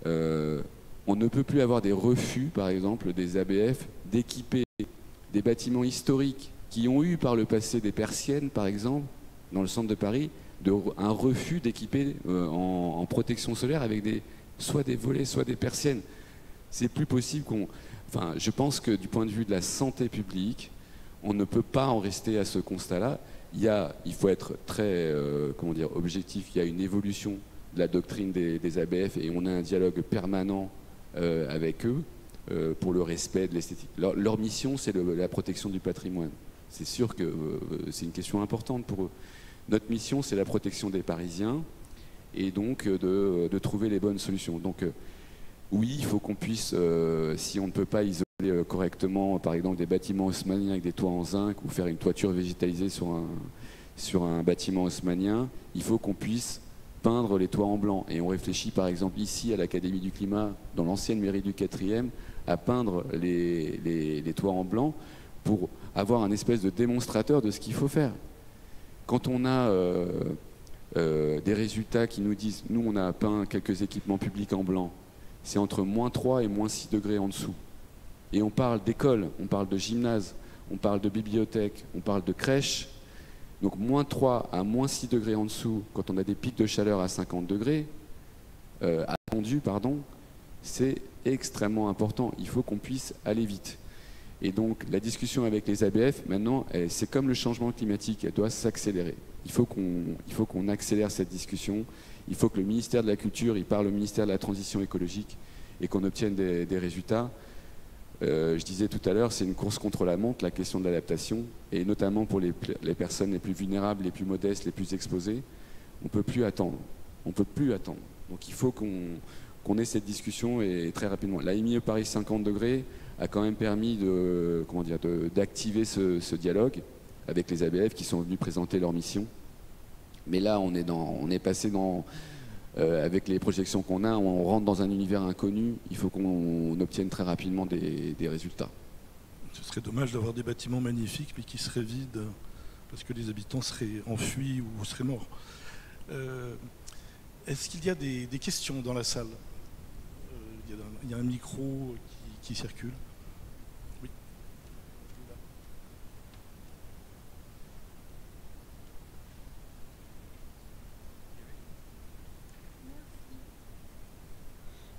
ne peut plus avoir des refus, par exemple, des ABF, d'équiper des bâtiments historiques qui ont eu par le passé des persiennes, par exemple, dans le centre de Paris, un refus d'équiper en protection solaire avec soit des volets, soit des persiennes. C'est plus possible je pense que du point de vue de la santé publique, on ne peut pas en rester à ce constat-là. Il faut être très objectif. Il y a une évolution de la doctrine des ABF et on a un dialogue permanent avec eux pour le respect de l'esthétique. Leur mission, c'est la protection du patrimoine. C'est sûr que c'est une question importante pour eux. Notre mission, c'est la protection des Parisiens et donc de trouver les bonnes solutions. Donc oui, il faut qu'on puisse, si on ne peut pas isoler correctement, par exemple, des bâtiments haussmanniens avec des toits en zinc ou faire une toiture végétalisée sur un bâtiment haussmannien, il faut qu'on puisse peindre les toits en blanc. Et on réfléchit par exemple ici à l'Académie du Climat, dans l'ancienne mairie du 4e, à peindre les toits en blanc pour avoir un espèce de démonstrateur de ce qu'il faut faire. Quand on a des résultats qui nous disent, nous on a peint quelques équipements publics en blanc, c'est entre -3 et -6 degrés en dessous. Et on parle d'école, on parle de gymnase, on parle de bibliothèque, on parle de crèche. Donc -3 à -6 degrés en dessous, quand on a des pics de chaleur à 50 degrés, attendus, pardon, c'est extrêmement important. Il faut qu'on puisse aller vite. Et donc la discussion avec les ABF, maintenant, c'est comme le changement climatique, elle doit s'accélérer. Il faut qu'on accélère cette discussion. Il faut que le ministère de la Culture, il parle au ministère de la Transition écologique et qu'on obtienne des résultats. Je disais tout à l'heure, c'est une course contre la montre, la question de l'adaptation, et notamment pour les personnes les plus vulnérables, les plus modestes, les plus exposées. On ne peut plus attendre. On ne peut plus attendre. Donc il faut qu'on ait cette discussion et très rapidement. L'AMIE Paris 50 degrés a quand même permis d'activer ce dialogue avec les ABF qui sont venus présenter leur mission. Mais là, on est passé avec les projections qu'on a, on rentre dans un univers inconnu. Il faut qu'on obtienne très rapidement des résultats. Ce serait dommage d'avoir des bâtiments magnifiques mais qui seraient vides parce que les habitants seraient enfuis ou seraient morts. Est-ce qu'il y a des questions dans la salle? Il y a un micro qui circule. Oui.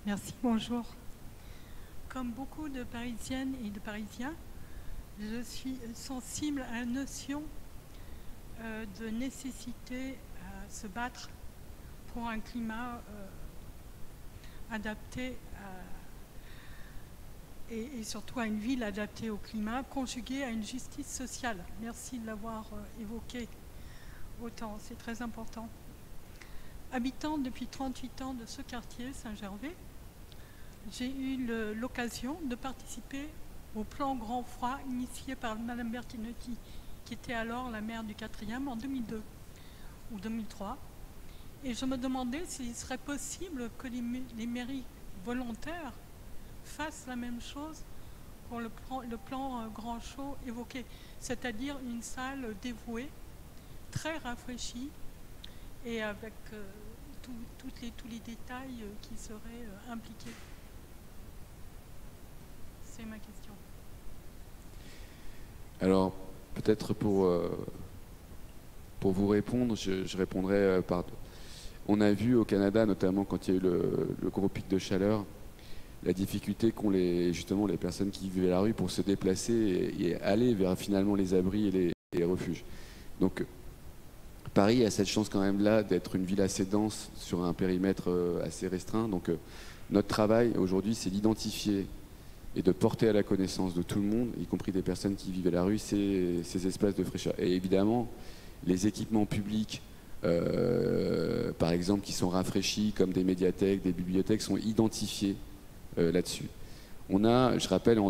Merci, bonjour. Comme beaucoup de Parisiennes et de Parisiens, je suis sensible à la notion de nécessité à se battre pour un climat adapté et surtout à une ville adaptée au climat, conjuguée à une justice sociale. Merci de l'avoir évoqué autant, c'est très important. Habitant depuis 38 ans de ce quartier, Saint-Gervais, j'ai eu l'occasion de participer au plan grand froid initié par Madame Bertinotti, qui était alors la maire du 4e en 2002 ou 2003. Et je me demandais s'il serait possible que les mairies volontaires fassent la même chose pour le plan grand chaud évoqué, c'est-à-dire une salle dévouée, très rafraîchie et avec tous les détails qui seraient impliqués. C'est ma question. Alors, peut-être pour vous répondre, je répondrai par... On a vu au Canada, notamment quand il y a eu le gros pic de chaleur, la difficulté qu'ont justement les personnes qui vivent à la rue pour se déplacer et aller vers finalement les abris et les refuges. Donc, Paris a cette chance quand même là d'être une ville assez dense sur un périmètre assez restreint. Donc, notre travail aujourd'hui, c'est d'identifier et de porter à la connaissance de tout le monde, y compris des personnes qui vivent à la rue, ces espaces de fraîcheur. Et évidemment, les équipements publics, par exemple, qui sont rafraîchis, comme des médiathèques, des bibliothèques, sont identifiés là-dessus. On a, je rappelle,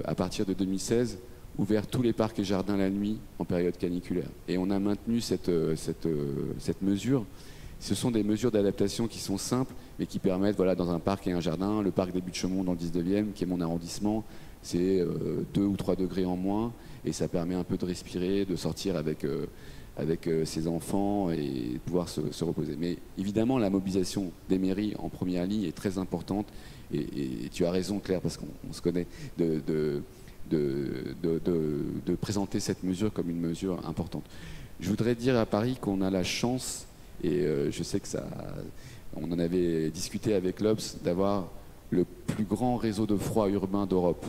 à partir de 2016, ouvert tous les parcs et jardins la nuit en période caniculaire. Et on a maintenu cette mesure. Ce sont des mesures d'adaptation qui sont simples, mais qui permettent, voilà, dans un parc et un jardin, le parc des Buttes-Chaumont dans le 19e, qui est mon arrondissement, c'est 2 ou 3 degrés en moins, et ça permet un peu de respirer, de sortir avec ses enfants et pouvoir se reposer. Mais évidemment, la mobilisation des mairies en première ligne est très importante, et tu as raison, Claire, parce qu'on se connaît, de présenter cette mesure comme une mesure importante. Je voudrais dire à Paris qu'on a la chance, et je sais que on en avait discuté avec l'Obs, d'avoir le plus grand réseau de froid urbain d'Europe.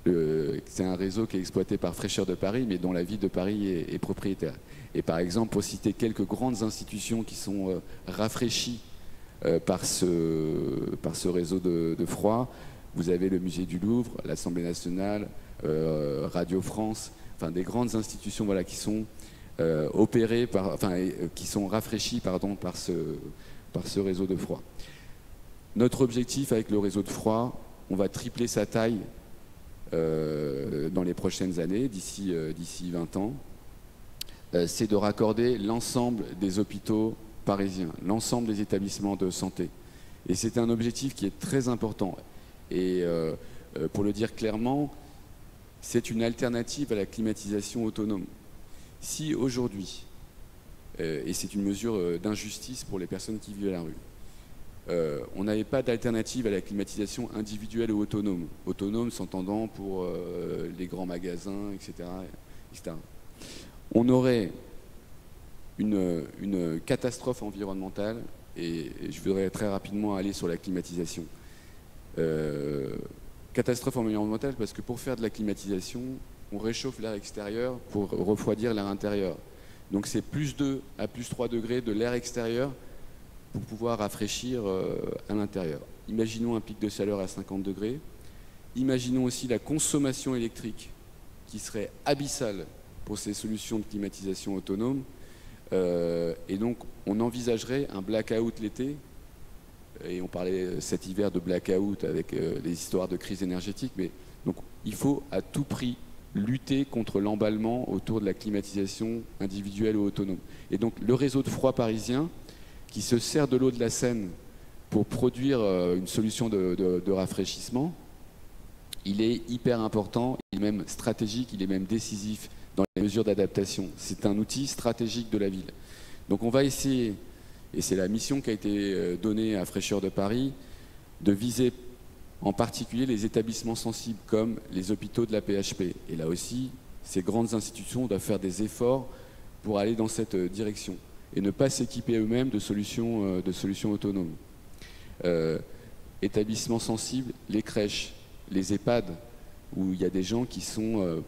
C'est un réseau qui est exploité par Fraîcheur de Paris, mais dont la ville de Paris est propriétaire. Et par exemple, pour citer quelques grandes institutions qui sont rafraîchies par ce réseau de froid. Vous avez le musée du Louvre, l'Assemblée nationale, Radio France, enfin des grandes institutions voilà, qui sont opérées, qui sont rafraîchies pardon, par ce réseau de froid. Notre objectif avec le réseau de froid, on va tripler sa taille dans les prochaines années, d'ici 20 ans, c'est de raccorder l'ensemble des hôpitaux parisiens, l'ensemble des établissements de santé. Et c'est un objectif qui est très important. Et pour le dire clairement, c'est une alternative à la climatisation autonome. Si aujourd'hui, et c'est une mesure d'injustice pour les personnes qui vivent à la rue, on n'avait pas d'alternative à la climatisation individuelle ou autonome. Autonome s'entendant pour les grands magasins, etc. On aurait une catastrophe environnementale, et je voudrais très rapidement aller sur la climatisation. Catastrophe environnementale parce que pour faire de la climatisation, on réchauffe l'air extérieur pour refroidir l'air intérieur. Donc c'est plus 2 à plus 3 degrés de l'air extérieur pour pouvoir rafraîchir à l'intérieur. Imaginons un pic de chaleur à 50 degrés. Imaginons aussi la consommation électrique qui serait abyssale pour ces solutions de climatisation autonome. Et donc on envisagerait un blackout l'été. Et on parlait cet hiver de blackout avec les histoires de crise énergétique. Mais donc il faut à tout prix lutter contre l'emballement autour de la climatisation individuelle ou autonome. Et donc le réseau de froid parisien, qui se sert de l'eau de la Seine pour produire une solution de rafraîchissement, il est hyper important, il est même stratégique, il est même décisif dans les mesures d'adaptation. C'est un outil stratégique de la ville. Donc on va essayer, et c'est la mission qui a été donnée à Fraîcheur de Paris, de viser en particulier les établissements sensibles comme les hôpitaux de la PHP. Et là aussi, ces grandes institutions doivent faire des efforts pour aller dans cette direction et ne pas s'équiper eux-mêmes de solutions autonomes. Établissements sensibles, les crèches, les EHPAD, où il y a des gens qui sont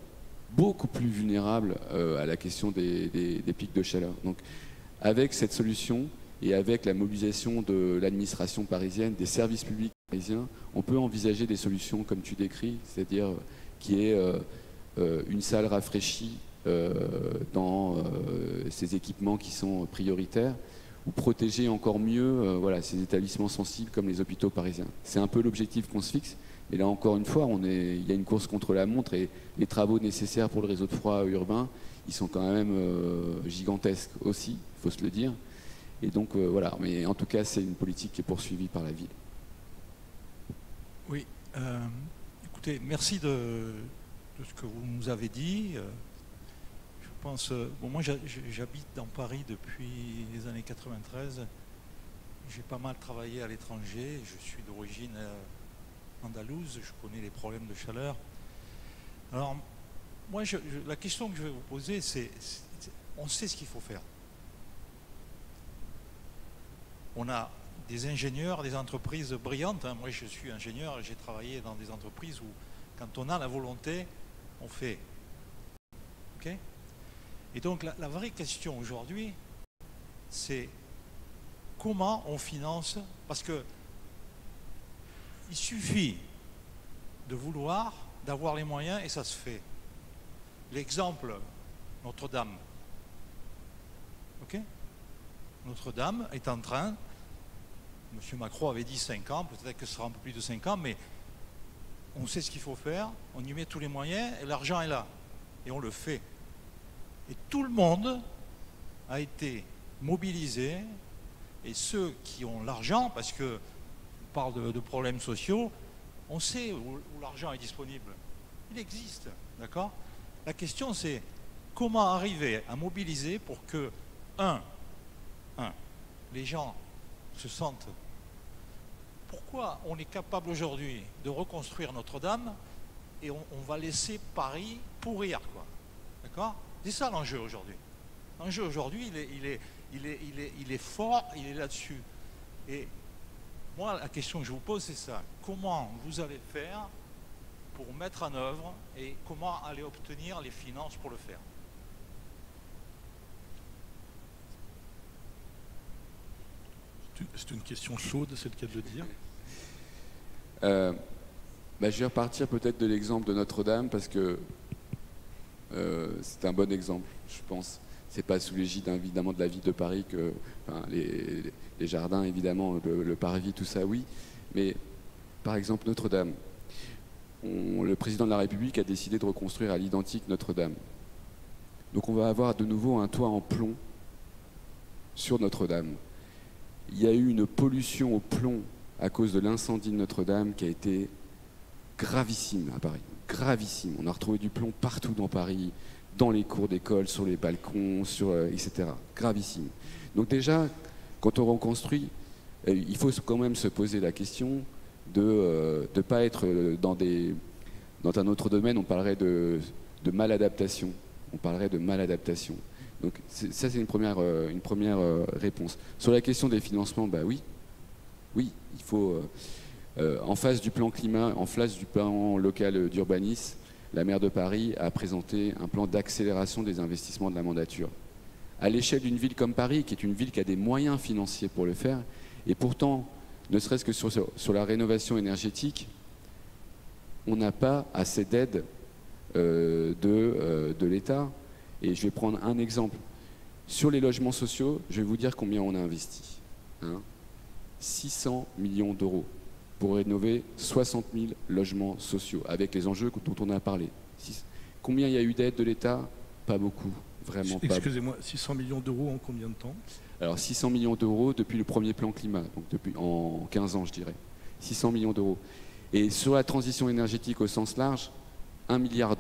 beaucoup plus vulnérables à la question des pics de chaleur. Donc, avec cette solution et avec la mobilisation de l'administration parisienne, des services publics parisiens, on peut envisager des solutions comme tu décris, c'est-à-dire qu'il y ait une salle rafraîchie dans ces équipements qui sont prioritaires, ou protéger encore mieux ces établissements sensibles comme les hôpitaux parisiens. C'est un peu l'objectif qu'on se fixe. Et là, encore une fois, il y a une course contre la montre et les travaux nécessaires pour le réseau de froid urbain, ils sont quand même gigantesques aussi, il faut se le dire. Et donc, voilà. Mais en tout cas, c'est une politique qui est poursuivie par la ville. Oui. Écoutez, merci de ce que vous nous avez dit. Je pense... moi, j'habite dans Paris depuis les années 93. J'ai pas mal travaillé à l'étranger. Je suis d'origine andalouse. Je connais les problèmes de chaleur. Alors, moi, la question que je vais vous poser, c'est on sait ce qu'il faut faire. On a des ingénieurs, des entreprises brillantes. Moi, je suis ingénieur et j'ai travaillé dans des entreprises où, quand on a la volonté, on fait. OK ? Et donc, la vraie question aujourd'hui, c'est comment on finance, parce que il suffit de vouloir, d'avoir les moyens, et ça se fait. L'exemple, Notre-Dame. OK ? Notre-Dame est en train, M. Macron avait dit 5 ans, peut-être que ce sera un peu plus de 5 ans, mais on sait ce qu'il faut faire, on y met tous les moyens, et l'argent est là. Et on le fait. Et tout le monde a été mobilisé, et ceux qui ont l'argent, parce que on parle de problèmes sociaux, on sait où l'argent est disponible. Il existe, d'accord ? La question c'est comment arriver à mobiliser pour que, les gens se sentent... Pourquoi on est capable aujourd'hui de reconstruire Notre-Dame et on va laisser Paris pourrir, quoi. D'accord ? C'est ça l'enjeu aujourd'hui. L'enjeu aujourd'hui, il est fort, il est là-dessus. Et moi, la question que je vous pose, c'est ça. Comment vous allez faire pour mettre en œuvre et comment aller obtenir les finances pour le faire ? Je C'est une question chaude, c'est le cas de le dire. Je vais repartir peut-être de l'exemple de Notre-Dame parce que c'est un bon exemple, je pense. C'est pas sous l'égide évidemment de la ville de Paris que les jardins, évidemment, le parvis, tout ça, oui. Mais par exemple Notre-Dame, le président de la République a décidé de reconstruire à l'identique Notre-Dame. Donc on va avoir de nouveau un toit en plomb sur Notre-Dame. Il y a eu une pollution au plomb à cause de l'incendie de Notre-Dame qui a été gravissime à Paris. Gravissime. On a retrouvé du plomb partout dans Paris, dans les cours d'école, sur les balcons, etc. Gravissime. Donc déjà, quand on reconstruit, il faut quand même se poser la question de ne pas être dans un autre domaine, on parlerait de maladaptation. On parlerait de maladaptation. Donc ça, c'est une première réponse. Sur la question des financements, oui, il faut... en face du plan climat, en face du plan local d'urbanisme, la maire de Paris a présenté un plan d'accélération des investissements de la mandature. À l'échelle d'une ville comme Paris, qui est une ville qui a des moyens financiers pour le faire, et pourtant, ne serait-ce que sur la rénovation énergétique, on n'a pas assez d'aide de l'État. Et je vais prendre un exemple. Sur les logements sociaux, je vais vous dire combien on a investi. 600 millions d'euros pour rénover 60 000 logements sociaux, avec les enjeux dont on a parlé. Combien il y a eu d'aide de l'État? Pas beaucoup, vraiment pas. Excusez-moi, 600 millions d'euros en combien de temps? Alors 600 millions d'euros depuis le premier plan climat, donc en 15 ans je dirais. 600 millions d'euros. Et sur la transition énergétique au sens large, 1,2 milliard.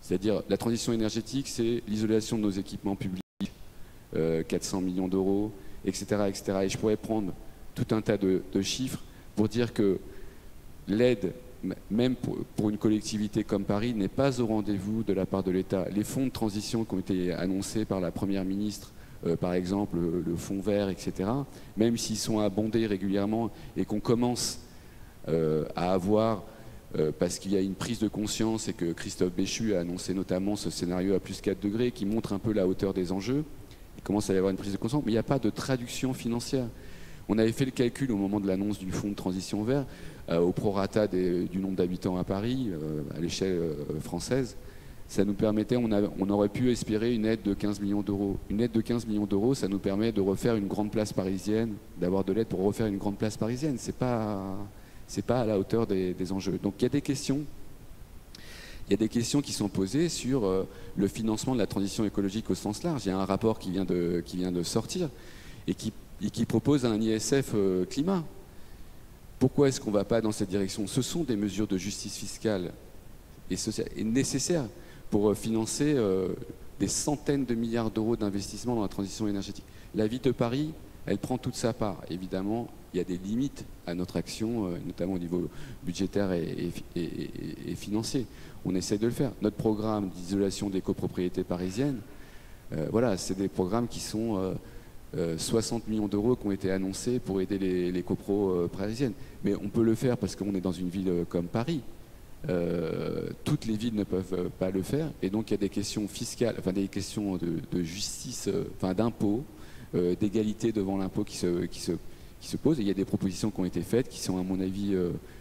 C'est-à-dire la transition énergétique, c'est l'isolation de nos équipements publics, 400 millions d'euros, etc., etc. Et je pourrais prendre tout un tas de chiffres pour dire que l'aide, même pour une collectivité comme Paris, n'est pas au rendez-vous de la part de l'État. Les fonds de transition qui ont été annoncés par la Première ministre, par exemple le fonds vert, etc., même s'ils sont abondés régulièrement et qu'on commence à avoir, parce qu'il y a une prise de conscience et que Christophe Béchu a annoncé notamment ce scénario à plus 4 degrés qui montre un peu la hauteur des enjeux, il commence à y avoir une prise de conscience, mais il n'y a pas de traduction financière. On avait fait le calcul au moment de l'annonce du fonds de transition vert, au prorata du nombre d'habitants à Paris, à l'échelle française. Ça nous permettait, on aurait pu espérer une aide de 15 millions d'euros. Une aide de 15 millions d'euros, ça nous permet de refaire une grande place parisienne, d'avoir de l'aide pour refaire une grande place parisienne. C'est pas à la hauteur des enjeux. Donc il y a des questions. Il y a des questions qui sont posées sur le financement de la transition écologique au sens large. Il y a un rapport qui vient de sortir et qui propose un ISF climat. Pourquoi est-ce qu'on ne va pas dans cette direction? Ce sont des mesures de justice fiscale et sociale et nécessaires pour financer des centaines de milliards d'euros d'investissement dans la transition énergétique. La ville de Paris, elle prend toute sa part. Évidemment, il y a des limites à notre action, notamment au niveau budgétaire et financier. On essaie de le faire. Notre programme d'isolation des copropriétés parisiennes, voilà, c'est des programmes qui sont 60 millions d'euros qui ont été annoncés pour aider les copros parisiennes. Mais on peut le faire parce qu'on est dans une ville comme Paris. Toutes les villes ne peuvent pas le faire. Et donc il y a des questions fiscales, enfin des questions de justice, enfin d'impôt, d'égalité devant l'impôt qui se posent. Et il y a des propositions qui ont été faites qui sont à mon avis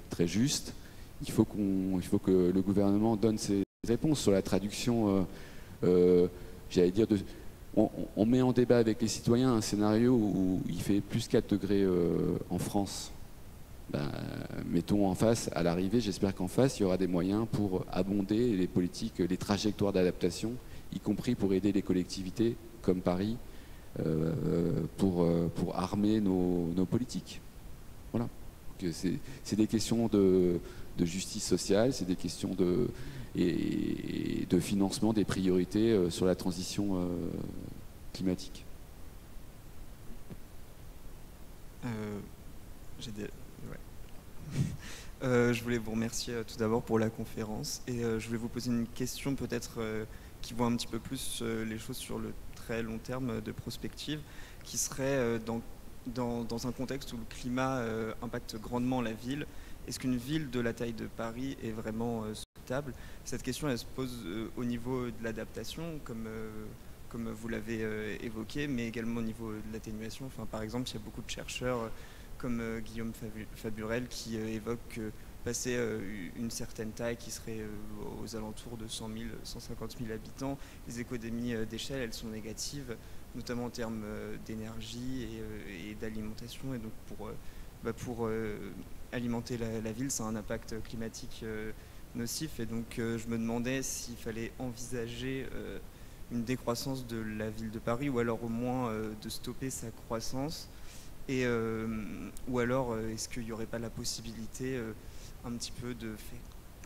très justes. Il faut que le gouvernement donne ses réponses sur la traduction, j'allais dire, on met en débat avec les citoyens un scénario où il fait plus 4 degrés en France. Mettons en face, à l'arrivée, j'espère qu'en face, il y aura des moyens pour abonder les politiques, les trajectoires d'adaptation, y compris pour aider les collectivités comme Paris, pour armer nos politiques. Voilà. C'est des questions de justice sociale, c'est des questions de financement des priorités sur la transition climatique. Je voulais vous remercier tout d'abord pour la conférence et je voulais vous poser une question peut-être qui voit un petit peu plus les choses sur le très long terme de prospective, qui serait dans un contexte où le climat impacte grandement la ville. Est-ce qu'une ville de la taille de Paris est vraiment souhaitable? Cette question, elle se pose au niveau de l'adaptation, comme comme vous l'avez évoqué, mais également au niveau de l'atténuation. Enfin, par exemple, il y a beaucoup de chercheurs comme Guillaume Faburel qui évoquent que passer une certaine taille qui serait aux alentours de 100 000, 150 000 habitants, les économies d'échelle, elles sont négatives, notamment en termes d'énergie et d'alimentation. Et donc pour alimenter la ville, ça a un impact climatique nocif. Et donc je me demandais s'il fallait envisager une décroissance de la ville de Paris, ou alors au moins de stopper sa croissance, ou alors est-ce qu'il n'y aurait pas la possibilité un petit peu de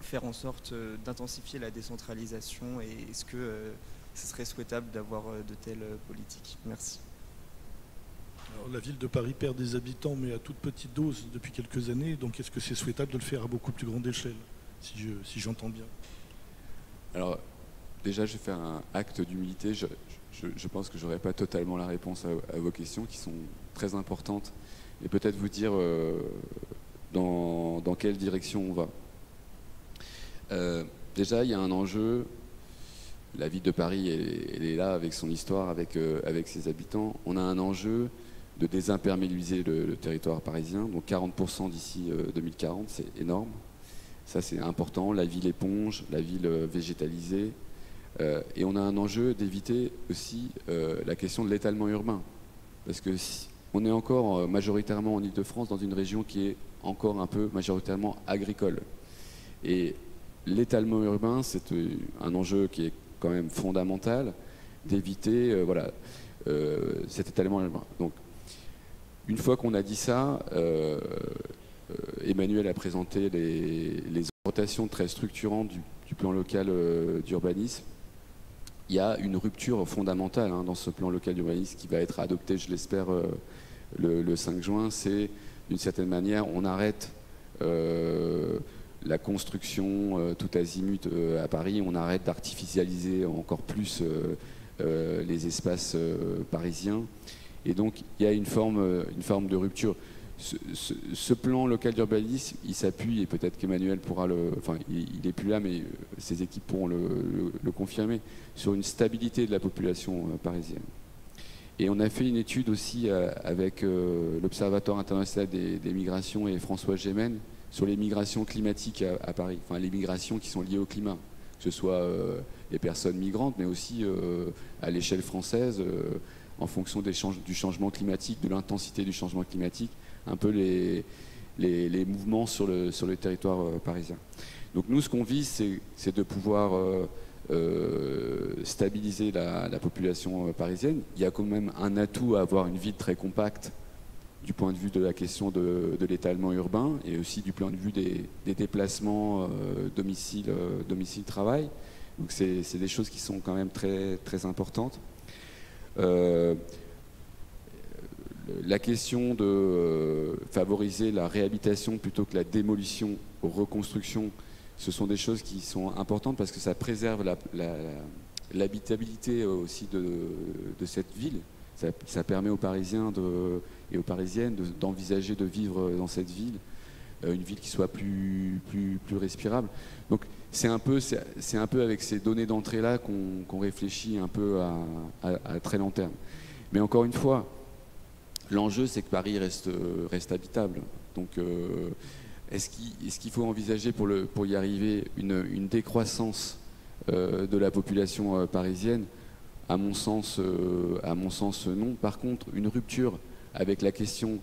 faire en sorte d'intensifier la décentralisation, et est-ce que ce serait souhaitable d'avoir de telles politiques? Merci. Alors, la ville de Paris perd des habitants, mais à toute petite dose depuis quelques années, donc est-ce que c'est souhaitable de le faire à beaucoup plus grande échelle, si j'entends bien? Alors, déjà, je vais faire un acte d'humilité. Je pense que je n'aurai pas totalement la réponse à vos questions, qui sont très importantes, et peut-être vous dire dans quelle direction on va. Déjà, il y a un enjeu. La ville de Paris, elle est là avec son histoire, avec ses habitants. On a un enjeu de désimperméabiliser le territoire parisien, donc 40% d'ici 2040, c'est énorme. Ça, c'est important. La ville éponge, la ville végétalisée. Et on a un enjeu d'éviter aussi la question de l'étalement urbain. Parce que on est encore majoritairement en Ile-de-France dans une région qui est encore un peu majoritairement agricole. Et l'étalement urbain, c'est un enjeu qui est quand même fondamental, d'éviter cet étalement urbain. Donc, une fois qu'on a dit ça, Emmanuel a présenté les orientations très structurantes du plan local d'urbanisme. Il y a une rupture fondamentale dans ce plan local d'urbanisme qui va être adopté, je l'espère, le 5 juin. C'est, d'une certaine manière, on arrête la construction tout azimut à Paris, on arrête d'artificialiser encore plus les espaces parisiens. Et donc, il y a une forme de rupture. Ce plan local d'urbanisme, il s'appuie, et peut-être qu'Emmanuel pourra enfin, il n'est plus là, mais ses équipes pourront le confirmer, sur une stabilité de la population parisienne. Et on a fait une étude aussi avec l'Observatoire international des migrations et François Gémen sur les migrations climatiques à Paris, enfin les migrations qui sont liées au climat, que ce soit les personnes migrantes, mais aussi à l'échelle française, en fonction du changement climatique, de l'intensité du changement climatique, un peu les mouvements sur le territoire parisien. Donc nous, ce qu'on vise, c'est de pouvoir stabiliser la population parisienne. Il y a quand même un atout à avoir une ville très compacte du point de vue de la question de l'étalement urbain, et aussi du point de vue des déplacements domicile-travail. Donc c'est des choses qui sont quand même très, très importantes. La question de favoriser la réhabilitation plutôt que la démolition, reconstruction, ce sont des choses qui sont importantes parce que ça préserve l'habitabilité aussi de cette ville. Ça permet aux Parisiens et aux Parisiennes d'envisager de vivre dans cette ville, une ville qui soit plus respirable. Donc c'est un peu avec ces données d'entrée-là qu'on réfléchit un peu à très long terme. Mais encore une fois, l'enjeu, c'est que Paris reste habitable. Donc, est-ce qu'il faut envisager pour y arriver une décroissance de la population parisienne? À mon sens, non. Par contre, une rupture avec la question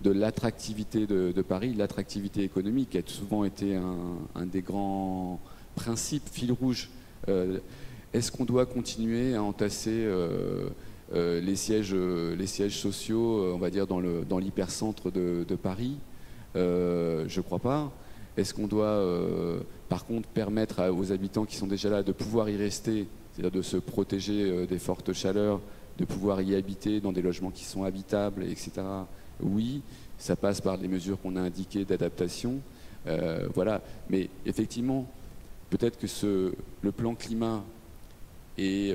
de l'attractivité de Paris, l'attractivité économique, qui a souvent été un des grands principes, fil rouge. Est-ce qu'on doit continuer à entasser les sièges sociaux, on va dire, dans l'hypercentre de Paris? Je ne crois pas. Est-ce qu'on doit, par contre, permettre aux habitants qui sont déjà là de pouvoir y rester, c'est-à-dire de se protéger des fortes chaleurs, de pouvoir y habiter dans des logements qui sont habitables, etc. Oui, ça passe par les mesures qu'on a indiquées d'adaptation. Voilà. Mais effectivement, peut-être que le plan climat et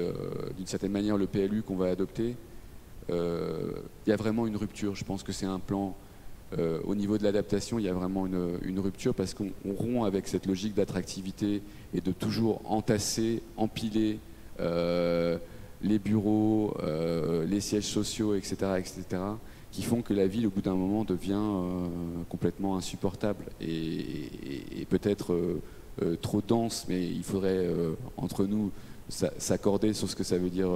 d'une certaine manière le PLU qu'on va adopter, il y a vraiment une rupture. Je pense que c'est un plan, au niveau de l'adaptation, il y a vraiment une rupture parce qu'on rompt avec cette logique d'attractivité et de toujours entasser, empiler les bureaux, les sièges sociaux, etc., qui font que la ville, au bout d'un moment, devient complètement insupportable et peut-être trop dense, mais il faudrait, entre nous, s'accorder sur ce que ça veut dire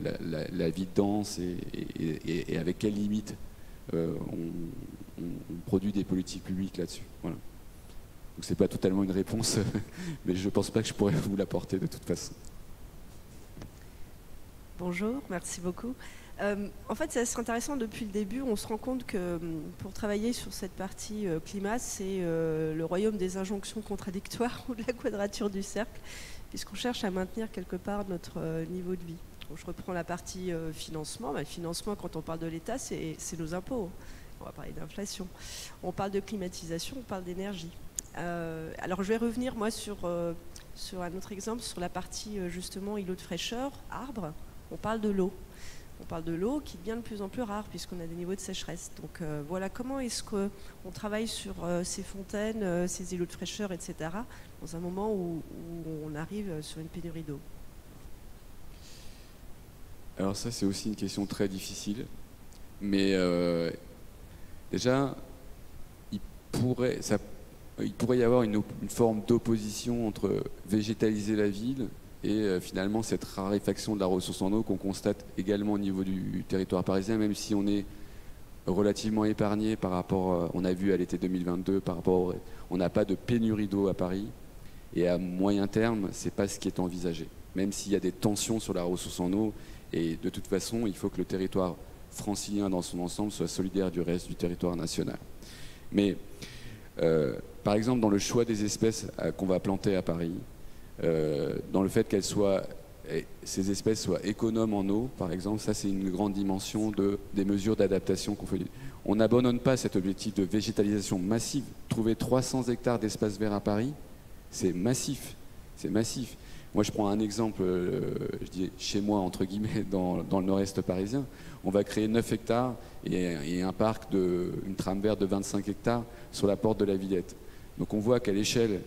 la vie dense et avec quelles limites on produit des politiques publiques là-dessus. Voilà. Donc c'est pas totalement une réponse, mais je pense pas que je pourrais vous l'apporter de toute façon. Bonjour, merci beaucoup. En fait, c'est assez intéressant. Depuis le début, on se rend compte que pour travailler sur cette partie climat, c'est le royaume des injonctions contradictoires ou de la quadrature du cercle, puisqu'on cherche à maintenir quelque part notre niveau de vie. Donc, je reprends la partie financement. Le financement, quand on parle de l'État, c'est nos impôts. On va parler d'inflation. On parle de climatisation, on parle d'énergie. Alors, je vais revenir, moi, sur un autre exemple, sur la partie, justement, îlot de fraîcheur, arbres. On parle de l'eau. On parle de l'eau qui devient de plus en plus rare puisqu'on a des niveaux de sécheresse. Donc voilà, comment est-ce qu'on travaille sur ces fontaines, ces îlots de fraîcheur, etc., dans un moment où on arrive sur une pénurie d'eau? Alors ça, c'est aussi une question très difficile. Mais déjà, il pourrait y avoir une forme d'opposition entre végétaliser la ville et finalement cette raréfaction de la ressource en eau qu'on constate également au niveau du territoire parisien, même si on est relativement épargné par rapport, on a vu à l'été 2022, on n'a pas de pénurie d'eau à Paris, et à moyen terme, c'est pas ce qui est envisagé, même s'il y a des tensions sur la ressource en eau, et de toute façon, il faut que le territoire francilien dans son ensemble soit solidaire du reste du territoire national. Mais par exemple, dans le choix des espèces qu'on va planter à Paris, dans le fait ces espèces soient économes en eau, par exemple, ça c'est une grande dimension des mesures d'adaptation qu'on fait. On n'abandonne pas cet objectif de végétalisation massive. Trouver 300 hectares d'espace vert à Paris, c'est massif. C'est massif. Moi, je prends un exemple, je dis chez moi, entre guillemets, dans le nord-est parisien. On va créer 9 hectares et un parc, une trame verte de 25 hectares sur la porte de la Villette. Donc on voit qu'à l'échelle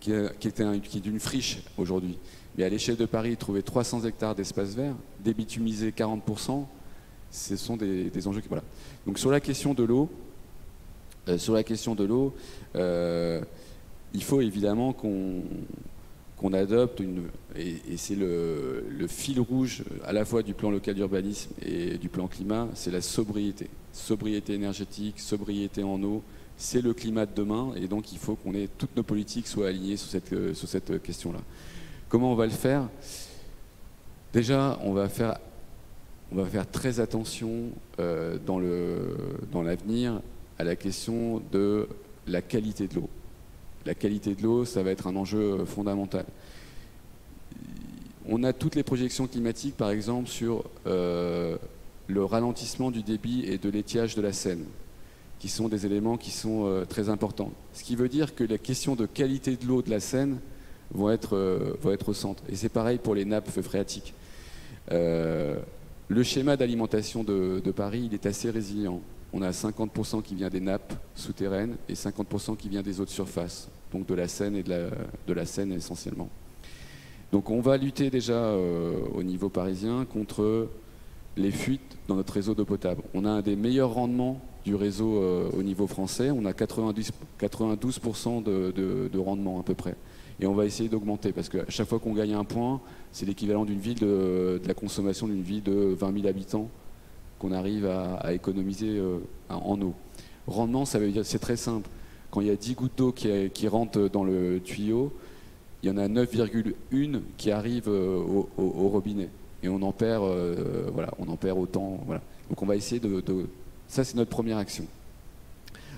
qui est une friche aujourd'hui. Mais à l'échelle de Paris, trouver 300 hectares d'espace vert, débitumiser 40%, ce sont des enjeux qui... Voilà. Donc sur la question de l'eau, il faut évidemment qu'on adopte, et c'est le fil rouge à la fois du plan local d'urbanisme et du plan climat, c'est la sobriété. Sobriété énergétique, sobriété en eau, c'est le climat de demain, et donc il faut toutes nos politiques soient alignées sur cette question-là. Comment on va le faire? Déjà, on va faire très attention dans l'avenir à la question de la qualité de l'eau. La qualité de l'eau, ça va être un enjeu fondamental. On a toutes les projections climatiques, par exemple, sur le ralentissement du débit et de l'étiage de la Seine, qui sont des éléments qui sont très importants. Ce qui veut dire que la question de qualité de l'eau de la Seine vont être au centre. Et c'est pareil pour les nappes phréatiques. Le schéma d'alimentation de Paris, il est assez résilient. On a 50% qui vient des nappes souterraines et 50% qui vient des eaux de surface, donc de la Seine et de la Seine essentiellement. Donc on va lutter déjà au niveau parisien contre les fuites dans notre réseau d'eau potable. On a un des meilleurs rendements du réseau au niveau français. On a 92% de rendement à peu près. Et on va essayer d'augmenter parce qu'à chaque fois qu'on gagne un point, c'est l'équivalent d'une ville de la consommation d'une ville de 20 000 habitants qu'on arrive à économiser en eau. Rendement, ça veut dire, c'est très simple. Quand il y a 10 gouttes d'eau qui rentrent dans le tuyau, il y en a 9,1 qui arrivent au robinet. Et on en perd, on en perd autant. Voilà. Donc on va essayer ça, c'est notre première action.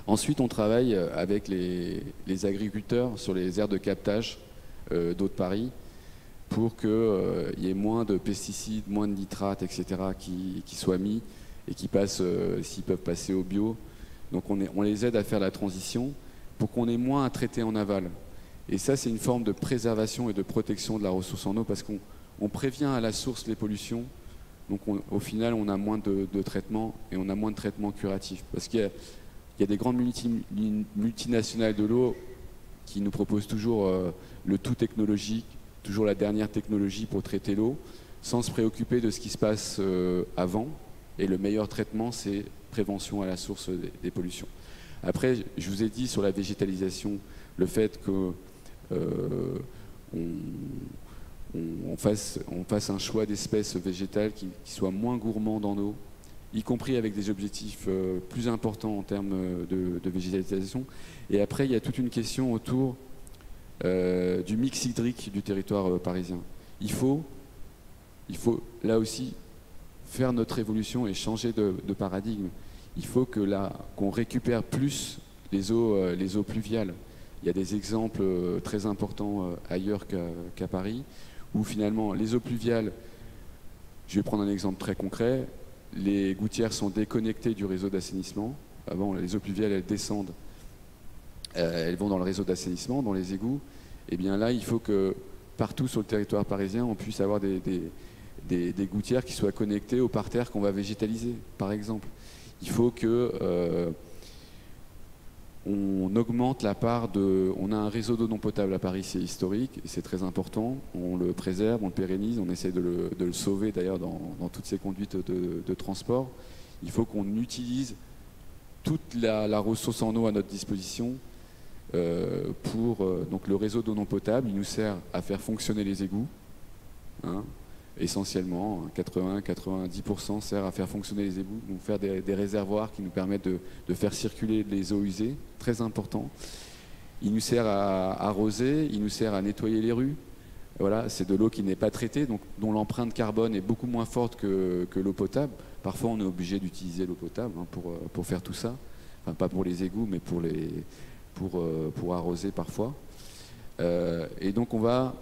Ensuite, on travaille avec les agriculteurs sur les aires de captage d'eau de Paris pour qu'il y ait moins de pesticides, moins de nitrates, etc. qui soient mis et qui passent, s'ils peuvent passer au bio. Donc on les aide à faire la transition pour qu'on ait moins à traiter en aval. Et ça, c'est une forme de préservation et de protection de la ressource en eau parce qu'on prévient à la source les pollutions. Donc au final, on a moins de traitements et on a moins de traitements curatifs. Parce qu'il y a des grandes multinationales de l'eau qui nous proposent toujours le tout technologique, toujours la dernière technologie pour traiter l'eau. sans se préoccuper de ce qui se passe avant. Et le meilleur traitement, c'est prévention à la source des pollutions. Après, je vous ai dit sur la végétalisation, le fait que on fasse un choix d'espèces végétales qui soient moins gourmandes en eau, y compris avec des objectifs plus importants en termes de végétalisation. Et après, il y a toute une question autour du mix hydrique du territoire parisien. Il faut là aussi faire notre évolution et changer de paradigme. Il faut qu'on récupère plus les eaux pluviales. Il y a des exemples très importants ailleurs qu'à Paris, où finalement les eaux pluviales, je vais prendre un exemple très concret, les gouttières sont déconnectées du réseau d'assainissement. Avant, les eaux pluviales, elles descendent, elles vont dans le réseau d'assainissement, dans les égouts. Et bien là, il faut que partout sur le territoire parisien, on puisse avoir des gouttières qui soient connectées au parterre qu'on va végétaliser, par exemple. Il faut que on augmente la part de... On a un réseau d'eau non potable à Paris, c'est historique, c'est très important. On le préserve, on le pérennise, on essaie de le sauver d'ailleurs dans toutes ces conduites de transport. Il faut qu'on utilise toute la ressource en eau à notre disposition donc le réseau d'eau non potable. Il nous sert à faire fonctionner les égouts, hein, essentiellement, 80-90% sert à faire fonctionner les égouts, donc faire des réservoirs qui nous permettent de faire circuler les eaux usées, très important. Il nous sert à arroser, il nous sert à nettoyer les rues. Voilà, c'est de l'eau qui n'est pas traitée, donc dont l'empreinte carbone est beaucoup moins forte que l'eau potable. Parfois, on est obligé d'utiliser l'eau potable hein, pour faire tout ça. Enfin, pas pour les égouts, mais pour arroser parfois. Et donc, on va,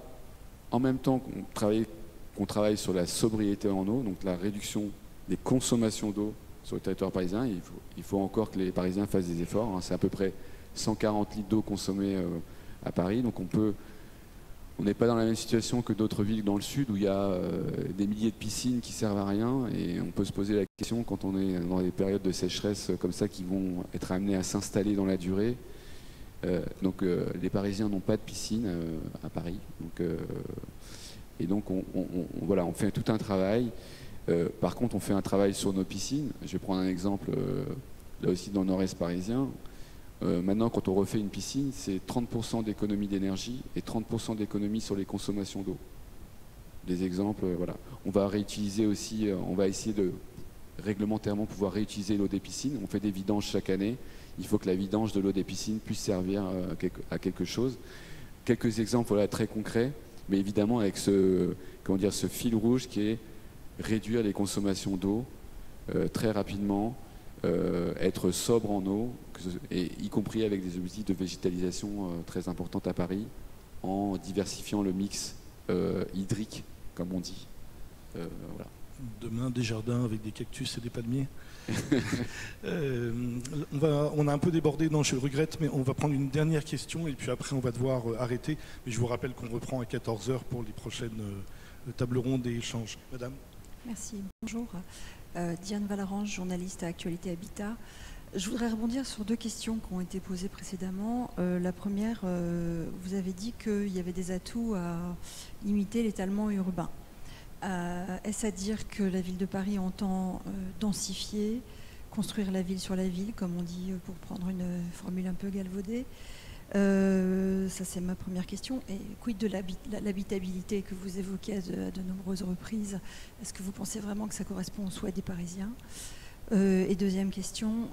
en même temps qu'on travaille sur la sobriété en eau, donc la réduction des consommations d'eau sur le territoire parisien. Il faut encore que les Parisiens fassent des efforts. Hein. C'est à peu près 140 litres d'eau consommée à Paris. Donc on n'est pas dans la même situation que d'autres villes dans le sud où il y a des milliers de piscines qui servent à rien. Et on peut se poser la question quand on est dans des périodes de sécheresse comme ça qui vont être amenées à s'installer dans la durée. Les Parisiens n'ont pas de piscine à Paris. Et donc, voilà, on fait tout un travail. Par contre, on fait un travail sur nos piscines. Je vais prendre un exemple, là aussi dans le nord-est parisien. Maintenant, quand on refait une piscine, c'est 30% d'économie d'énergie et 30% d'économie sur les consommations d'eau. Des exemples, voilà. On va réutiliser aussi, on va essayer de réglementairement pouvoir réutiliser l'eau des piscines. On fait des vidanges chaque année. Il faut que la vidange de l'eau des piscines puisse servir à quelque chose. Quelques exemples voilà, très concrets. Mais évidemment avec ce fil rouge qui est réduire les consommations d'eau très rapidement, être sobre en eau, et y compris avec des objectifs de végétalisation très importantes à Paris, en diversifiant le mix hydrique, comme on dit. Voilà. Demain, des jardins avec des cactus et des palmiers. On a un peu débordé, non je regrette, mais on va prendre une dernière question et puis après on va devoir arrêter. Mais je vous rappelle qu'on reprend à 14h pour les prochaines tables rondes et échanges. Madame. Merci, bonjour. Diane Valarange, journaliste à Actualité Habitat. Je voudrais rebondir sur deux questions qui ont été posées précédemment. La première, vous avez dit qu'il y avait des atouts à limiter l'étalement urbain. Est-ce à dire que la ville de Paris entend densifier, construire la ville sur la ville, comme on dit pour prendre une formule un peu galvaudée? Ça c'est ma première question. Et quid de l'habitabilité que vous évoquez à de nombreuses reprises? Est-ce que vous pensez vraiment que ça correspond aux souhaits des Parisiens? Et deuxième question,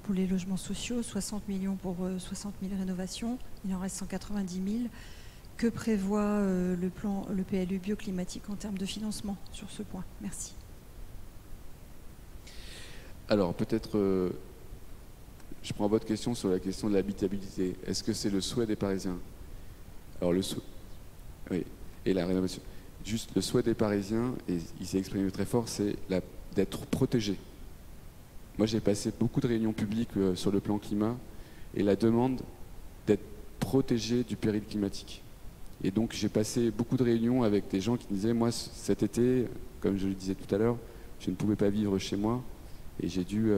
pour les logements sociaux, 60 millions pour 60 000 rénovations, il en reste 190 000. Que prévoit le PLU bioclimatique en termes de financement sur ce point? Merci. Alors peut-être, je prends votre question sur la question de l'habitabilité. Est-ce que c'est le souhait des Parisiens? Alors oui, et la rénovation. Juste le souhait des Parisiens, et il s'est exprimé très fort, c'est d'être protégé. Moi j'ai passé beaucoup de réunions publiques sur le plan climat, et la demande d'être protégé du péril climatique. Et donc j'ai passé beaucoup de réunions avec des gens qui me disaient, moi cet été, comme je le disais tout à l'heure, je ne pouvais pas vivre chez moi et j'ai dû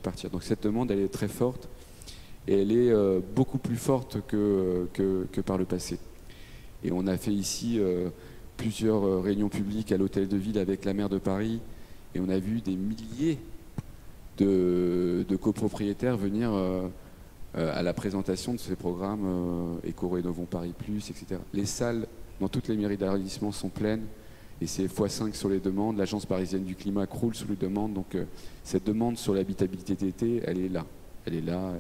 partir. Donc cette demande, elle est très forte et elle est beaucoup plus forte que par le passé. Et on a fait ici plusieurs réunions publiques à l'Hôtel de Ville avec la maire de Paris et on a vu des milliers de copropriétaires venir à la présentation de ces programmes Éco-Rénovons Paris Plus, etc. Les salles dans toutes les mairies d'arrondissement sont pleines et c'est x5 sur les demandes. L'Agence parisienne du climat croule sous les demandes. Donc cette demande sur l'habitabilité d'été, elle est là. Elle est là.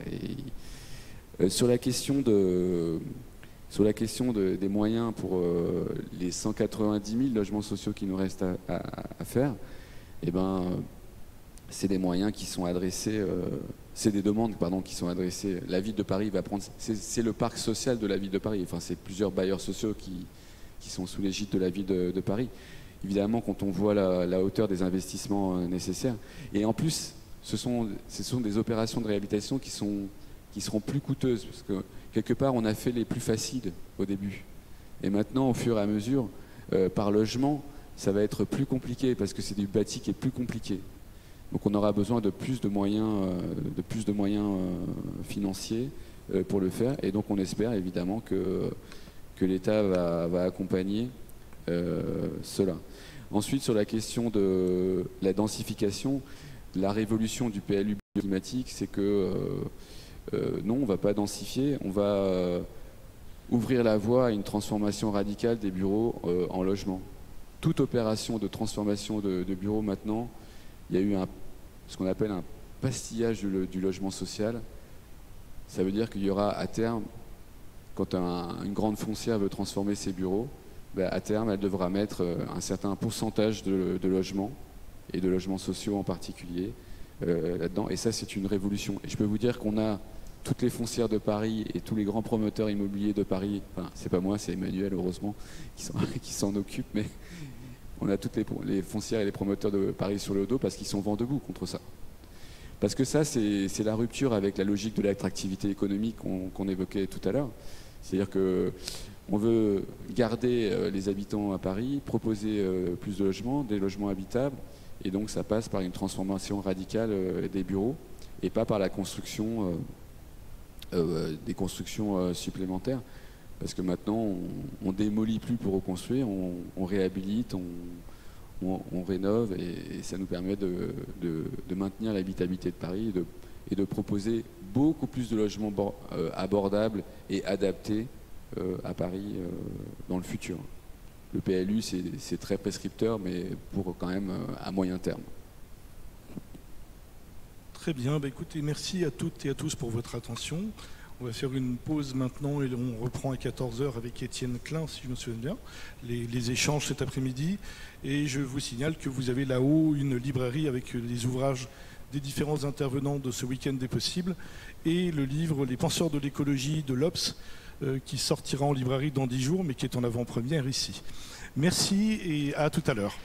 Et, sur la question des moyens pour les 190 000 logements sociaux qui nous restent à faire, eh ben, c'est des moyens qui sont adressés, c'est des demandes pardon, qui sont adressées. La ville de Paris va prendre, c'est le parc social de la ville de Paris, enfin c'est plusieurs bailleurs sociaux qui sont sous l'égide de la ville de Paris. Évidemment, quand on voit la hauteur des investissements nécessaires, et en plus, ce sont des opérations de réhabilitation qui seront plus coûteuses, parce que quelque part, on a fait les plus faciles au début. Et maintenant, au fur et à mesure, par logement, ça va être plus compliqué, parce que c'est du bâti qui est plus compliqué. Donc on aura besoin de plus de moyens, financiers pour le faire. Et donc on espère évidemment que l'État va accompagner cela. Ensuite, sur la question de la densification, la révolution du PLU climatique, c'est que non, on ne va pas densifier, on va ouvrir la voie à une transformation radicale des bureaux en logement. Toute opération de transformation de bureaux maintenant, il y a eu ce qu'on appelle un pastillage du logement social. Ça veut dire qu'il y aura à terme, quand une grande foncière veut transformer ses bureaux, à terme, elle devra mettre un certain pourcentage de logements, et de logements sociaux en particulier, là-dedans. Et ça, c'est une révolution. Et je peux vous dire qu'on a toutes les foncières de Paris et tous les grands promoteurs immobiliers de Paris, enfin, c'est pas moi, c'est Emmanuel, heureusement, qui s'en occupe, mais on a toutes les foncières et les promoteurs de Paris sur le dos parce qu'ils sont vent debout contre ça. Parce que ça, c'est la rupture avec la logique de l'attractivité économique qu'on évoquait tout à l'heure. C'est-à-dire qu'on veut garder les habitants à Paris, proposer plus de logements, des logements habitables, et donc ça passe par une transformation radicale des bureaux et pas par la construction des constructions supplémentaires. Parce que maintenant, on démolit plus pour reconstruire, on réhabilite, on rénove, et ça nous permet de maintenir l'habitabilité de Paris et de proposer beaucoup plus de logements abordables et adaptés à Paris dans le futur. Le PLU, c'est très prescripteur, mais pour quand même à moyen terme. Très bien, écoutez, merci à toutes et à tous pour votre attention. On va faire une pause maintenant et on reprend à 14h avec Étienne Klein, si je me souviens bien, les échanges cet après-midi. Et je vous signale que vous avez là-haut une librairie avec les ouvrages des différents intervenants de ce week-end des possibles et le livre Les penseurs de l'écologie de l'Obs qui sortira en librairie dans 10 jours mais qui est en avant-première ici. Merci et à tout à l'heure.